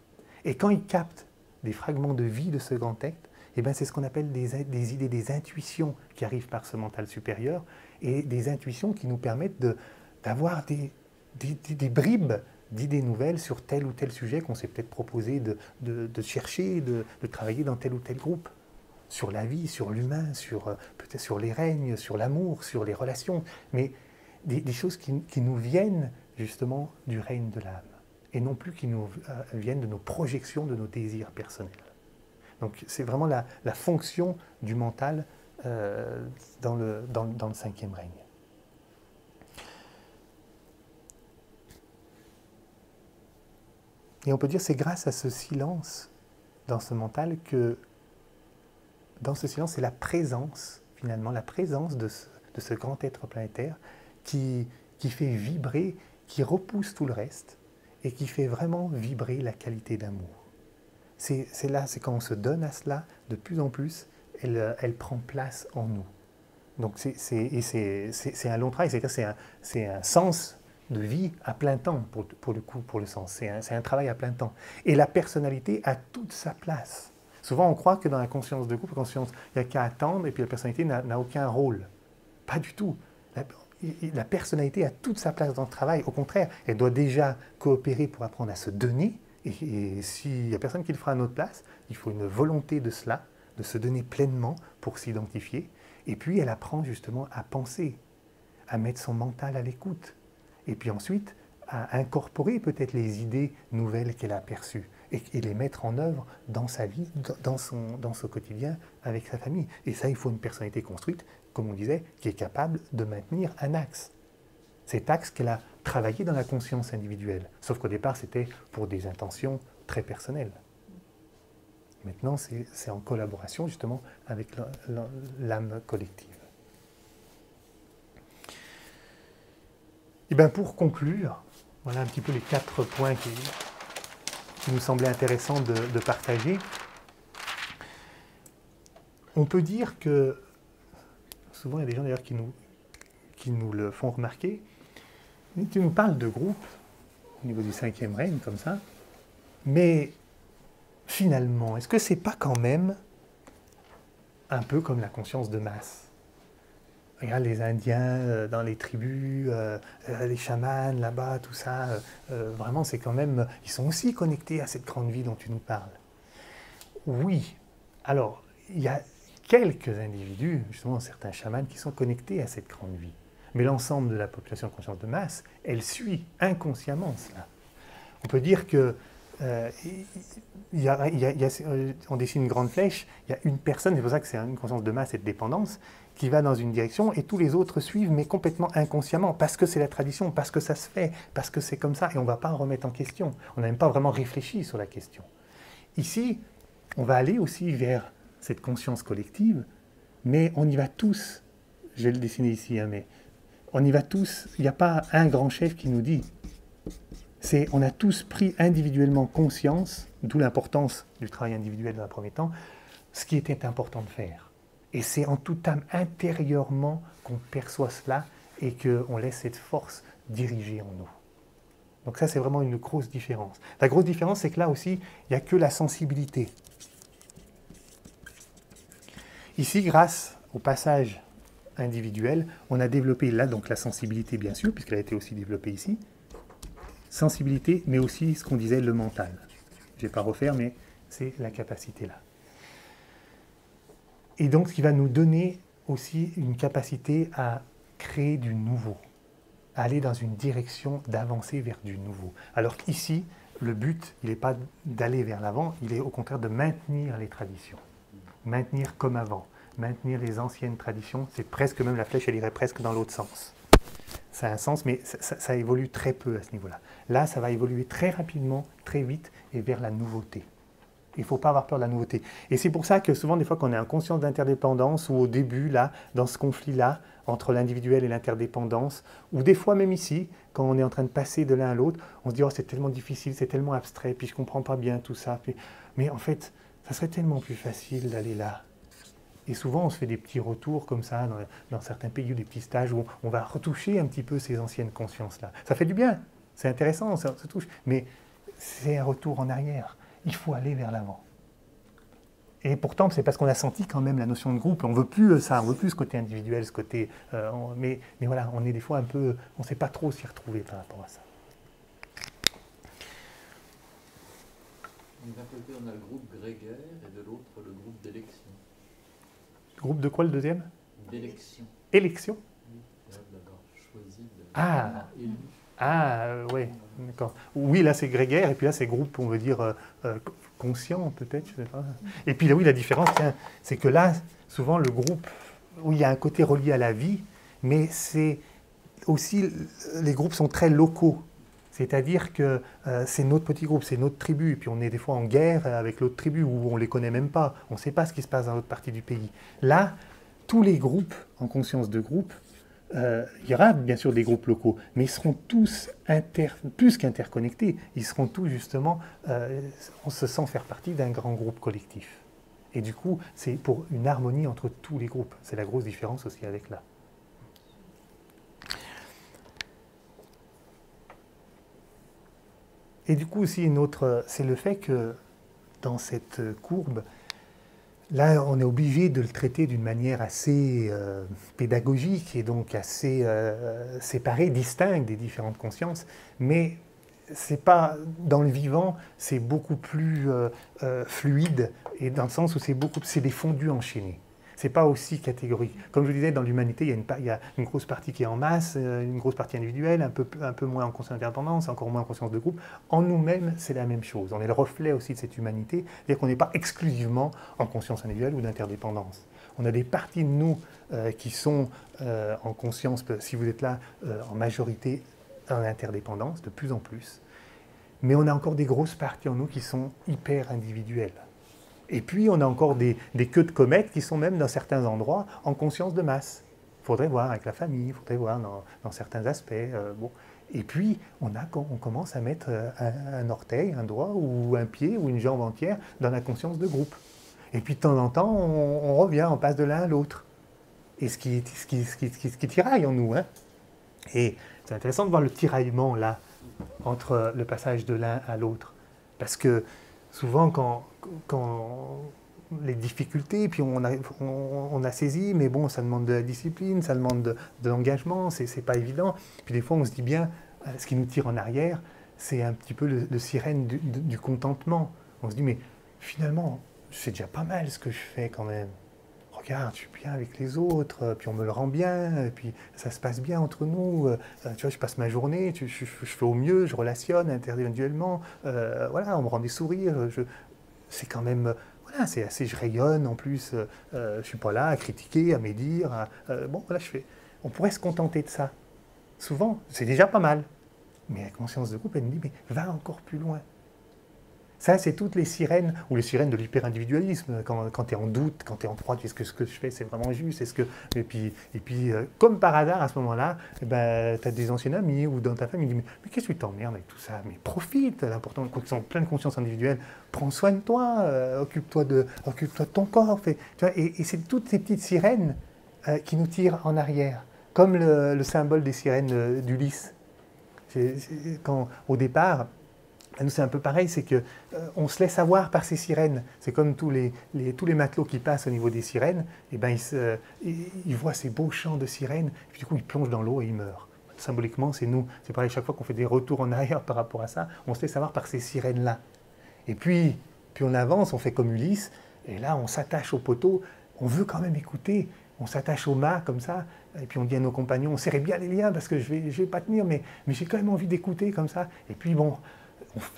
Et quand il capte des fragments de vie de ce grand être, eh bien, c'est ce qu'on appelle des idées, des intuitions qui arrivent par ce mental supérieur, et des intuitions qui nous permettent d'avoir des bribes d'idées nouvelles sur tel ou tel sujet qu'on s'est peut-être proposé de chercher, de travailler dans tel ou tel groupe. Sur la vie, sur l'humain, peut-être sur les règnes, sur l'amour, sur les relations, mais des choses qui nous viennent justement du règne de l'âme, et non plus qui nous viennent de nos projections, de nos désirs personnels. Donc c'est vraiment la fonction du mental dans le 5e règne. Et on peut dire que c'est grâce à ce silence dans ce mental que, dans ce silence, c'est la présence, finalement, la présence de ce grand être planétaire qui fait vibrer, qui repousse tout le reste et qui fait vraiment vibrer la qualité d'amour. C'est quand on se donne à cela, de plus en plus, elle prend place en nous. Donc c'est un long travail, c'est un sens de vie à plein temps, pour le sens. C'est un travail à plein temps. Et la personnalité a toute sa place. Souvent, on croit que dans la conscience de groupe, il n'y a qu'à attendre et puis la personnalité n'a aucun rôle. Pas du tout. La personnalité a toute sa place dans le travail. Au contraire, elle doit déjà coopérer pour apprendre à se donner. Et s'il n'y a personne qui le fera à notre place, il faut une volonté de cela, de se donner pleinement pour s'identifier. Et puis, elle apprend justement à penser, à mettre son mental à l'écoute. Et puis ensuite, à incorporer peut-être les idées nouvelles qu'elle a perçues et les mettre en œuvre dans sa vie, dans son quotidien, avec sa famille. Et ça, il faut une personnalité construite, comme on disait, qui est capable de maintenir un axe. Cet axe qu'elle a travaillé dans la conscience individuelle. Sauf qu'au départ, c'était pour des intentions très personnelles. Maintenant, c'est en collaboration justement avec l'âme collective. Et bien pour conclure, voilà un petit peu les 4 points qui nous semblaient intéressants de partager. On peut dire que, souvent il y a des gens d'ailleurs qui nous le font remarquer, tu nous parles de groupe au niveau du 5e règne comme ça, mais finalement, est-ce que c'est pas quand même un peu comme la conscience de masse? Regarde les Indiens dans les tribus, les chamans là-bas, tout ça, vraiment c'est quand même, ils sont aussi connectés à cette grande vie dont tu nous parles. Oui, alors il y a quelques individus, justement certains chamans, qui sont connectés à cette grande vie. Mais l'ensemble de la population de conscience de masse, elle suit inconsciemment cela. On peut dire que on dessine une grande flèche, il y a une personne, c'est pour ça que c'est une conscience de masse et de dépendance, qui va dans une direction et tous les autres suivent, mais complètement inconsciemment, parce que c'est la tradition, parce que ça se fait, parce que c'est comme ça, et on ne va pas en remettre en question. On n'a même pas vraiment réfléchi sur la question. Ici, on va aller aussi vers cette conscience collective, mais on y va tous, je vais le dessiner ici, mais on y va tous, il n'y a pas un grand chef qui nous dit, on a tous pris individuellement conscience, d'où l'importance du travail individuel dans un premier temps, ce qui était important de faire. Et c'est en toute âme, intérieurement, qu'on perçoit cela et qu'on laisse cette force diriger en nous. Donc ça, c'est vraiment une grosse différence. La grosse différence, c'est que là aussi, il n'y a que la sensibilité. Ici, grâce au passage individuel, on a développé là donc la sensibilité, bien sûr, puisqu'elle a été aussi développée ici. Sensibilité, mais aussi ce qu'on disait, le mental. Je ne vais pas refaire, mais c'est la capacité là. Et donc, ce qui va nous donner aussi une capacité à créer du nouveau, aller dans une direction d'avancer vers du nouveau. Alors qu'ici, le but, il n'est pas d'aller vers l'avant, il est au contraire de maintenir les traditions, maintenir comme avant, maintenir les anciennes traditions. C'est presque même, la flèche, elle irait presque dans l'autre sens. Ça a un sens, mais ça évolue très peu à ce niveau-là. Là, ça va évoluer très rapidement, très vite, et vers la nouveauté. Il ne faut pas avoir peur de la nouveauté. Et c'est pour ça que souvent, des fois, qu'on est en conscience d'interdépendance, ou au début, là, dans ce conflit-là, entre l'individuel et l'interdépendance, ou des fois même ici, quand on est en train de passer de l'un à l'autre, on se dit « Oh, c'est tellement difficile, c'est tellement abstrait, puis je ne comprends pas bien tout ça. » Mais en fait, ça serait tellement plus facile d'aller là. Et souvent, on se fait des petits retours comme ça, dans certains pays ou des petits stages où on va retoucher un petit peu ces anciennes consciences-là. Ça fait du bien, c'est intéressant, ça se touche, mais c'est un retour en arrière. Il faut aller vers l'avant. Et pourtant, c'est parce qu'on a senti quand même la notion de groupe. On ne veut plus ça, on ne veut plus ce côté individuel, ce côté... mais voilà, on est des fois un peu... On ne sait pas trop s'y retrouver par rapport à ça. D'un côté, on a le groupe grégaire et de l'autre, le groupe d'élection. Groupe de quoi, le deuxième? D'élection. Élection? Oui, d'abord choisi, élu. Oui, d'accord. Oui, là c'est grégaire, et puis là c'est groupe, on veut dire conscient peut-être, je ne sais pas. Et puis là, oui, la différence, c'est que là, souvent le groupe, où il y a un côté relié à la vie, mais c'est aussi, les groupes sont très locaux. C'est-à-dire que c'est notre petit groupe, c'est notre tribu, et puis on est des fois en guerre avec l'autre tribu, où on ne les connaît même pas, on ne sait pas ce qui se passe dans l'autre partie du pays. Là, tous les groupes, en conscience de groupe, il y aura bien sûr des groupes locaux, mais ils seront tous plus qu'interconnectés, ils seront tous justement, on se sent faire partie d'un grand groupe collectif. Et du coup, c'est pour une harmonie entre tous les groupes. C'est la grosse différence aussi avec là. Et du coup aussi, une autre, c'est le fait que dans cette courbe, là, on est obligé de le traiter d'une manière assez pédagogique et donc assez séparée, distincte des différentes consciences, mais c'est pas dans le vivant, c'est beaucoup plus fluide et dans le sens où c'est des fondus enchaînés. C'est pas aussi catégorique. Comme je disais, dans l'humanité, il y a une grosse partie qui est en masse, une grosse partie individuelle, un peu moins en conscience d'indépendance, encore moins en conscience de groupe. En nous-mêmes, c'est la même chose. On est le reflet aussi de cette humanité, c'est-à-dire qu'on n'est pas exclusivement en conscience individuelle ou d'interdépendance. On a des parties de nous qui sont en conscience, si vous êtes là, en majorité en interdépendance, de plus en plus. Mais on a encore des grosses parties en nous qui sont hyper individuelles. Et puis, on a encore des queues de comètes qui sont même dans certains endroits en conscience de masse. Il faudrait voir avec la famille, il faudrait voir dans certains aspects. Bon. Et puis, on commence à mettre un orteil, un doigt, ou un pied, ou une jambe entière dans la conscience de groupe. Et puis, de temps en temps, on revient, on passe de l'un à l'autre. Et ce qui tiraille en nous. Hein. Et c'est intéressant de voir le tiraillement, là, entre le passage de l'un à l'autre. Parce que souvent, quand les difficultés, puis on a saisi, mais bon, ça demande de la discipline, ça demande de l'engagement, c'est pas évident. Puis des fois, on se dit bien, ce qui nous tire en arrière, c'est un petit peu le sirène du contentement. On se dit, mais finalement, c'est déjà pas mal ce que je fais quand même. Regarde, je suis bien avec les autres, puis on me le rend bien, puis ça se passe bien entre nous. Tu vois, je passe ma journée, je fais au mieux, je relationne individuellement, voilà, on me rend des sourires. C'est quand même, voilà, c'est assez, je rayonne en plus. Je suis pas là à critiquer, à médire. Bon, voilà, on pourrait se contenter de ça. Souvent, c'est déjà pas mal. Mais la conscience de groupe, elle me dit, mais va encore plus loin. Ça, c'est toutes les sirènes, ou les sirènes de l'hyper-individualisme, quand tu es en doute, quand tu es en froid, est-ce que ce que je fais, c'est vraiment juste, Et puis, comme par hasard, à ce moment-là, ben, tu as des anciens amis, ou dans ta famille, ils disent, mais qu'est-ce que tu t'emmerdes avec tout ça? Mais profite, l'important, quand tu es en pleine conscience individuelle, prends soin de toi, occupe-toi de ton corps. Tu vois, et c'est toutes ces petites sirènes qui nous tirent en arrière, comme le symbole des sirènes d'Ulysse. Au départ, nous, c'est un peu pareil, c'est qu'on se laisse avoir par ces sirènes. C'est comme tous les matelots qui passent au niveau des sirènes, et ben, ils voient ces beaux chants de sirènes, et puis du coup, ils plongent dans l'eau et ils meurent. Symboliquement, c'est nous. C'est pareil, chaque fois qu'on fait des retours en arrière par rapport à ça, on se laisse avoir par ces sirènes-là. Et puis on avance, on fait comme Ulysse, et là, on s'attache au poteau, on veut quand même écouter, on s'attache au mât comme ça, et puis on dit à nos compagnons, on serrait bien les liens parce que je vais pas tenir, mais j'ai quand même envie d'écouter comme ça. Et puis bon,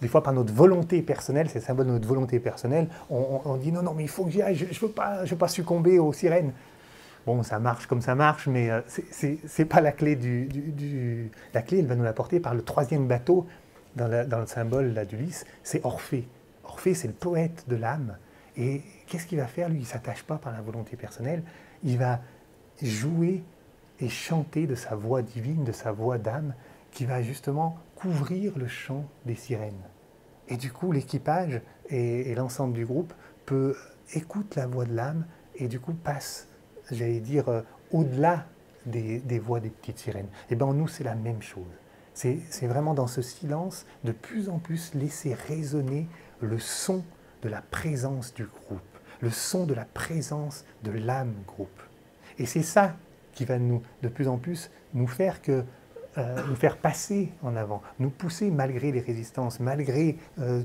des fois par notre volonté personnelle, c'est le symbole de notre volonté personnelle, on dit non, mais il faut que j'y aille, je ne veux pas succomber aux sirènes. Bon, ça marche comme ça marche, mais c'est pas la clé La clé, elle va nous l'apporter par le troisième bateau dans le symbole là, d'Ulysse, c'est Orphée. Orphée, c'est le poète de l'âme. Et qu'est-ce qu'il va faire, lui? Il ne s'attache pas par la volonté personnelle, il va jouer et chanter de sa voix divine, de sa voix d'âme, qui va justement couvrir le chant des sirènes. Et du coup, l'équipage et l'ensemble du groupe écoute la voix de l'âme et du coup passe, j'allais dire, au-delà des voix des petites sirènes. Et bien, nous, c'est la même chose. C'est vraiment dans ce silence, de plus en plus, laisser résonner le son de la présence du groupe, le son de la présence de l'âme groupe. Et c'est ça qui va de plus en plus nous faire passer en avant, nous pousser malgré les résistances, malgré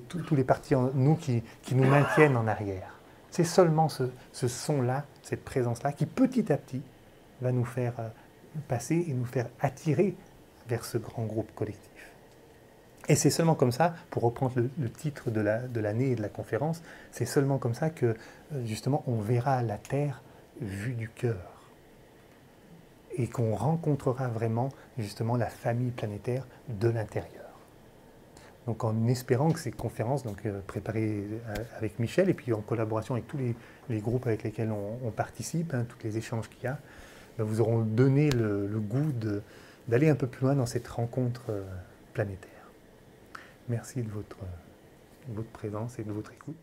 tous les partis en nous qui nous maintiennent en arrière. C'est seulement ce son-là, cette présence-là, qui petit à petit va nous faire passer et nous faire attirer vers ce grand groupe collectif. Et c'est seulement comme ça, pour reprendre le titre de l'année et de la conférence, c'est seulement comme ça que justement on verra la Terre vue du cœur et qu'on rencontrera vraiment justement la famille planétaire de l'intérieur. Donc en espérant que ces conférences, préparées avec Michel et puis en collaboration avec tous les groupes avec lesquels on participe, tous les échanges qu'il y a, vous auront donné le goût d'aller un peu plus loin dans cette rencontre planétaire. Merci de votre présence et de votre écoute.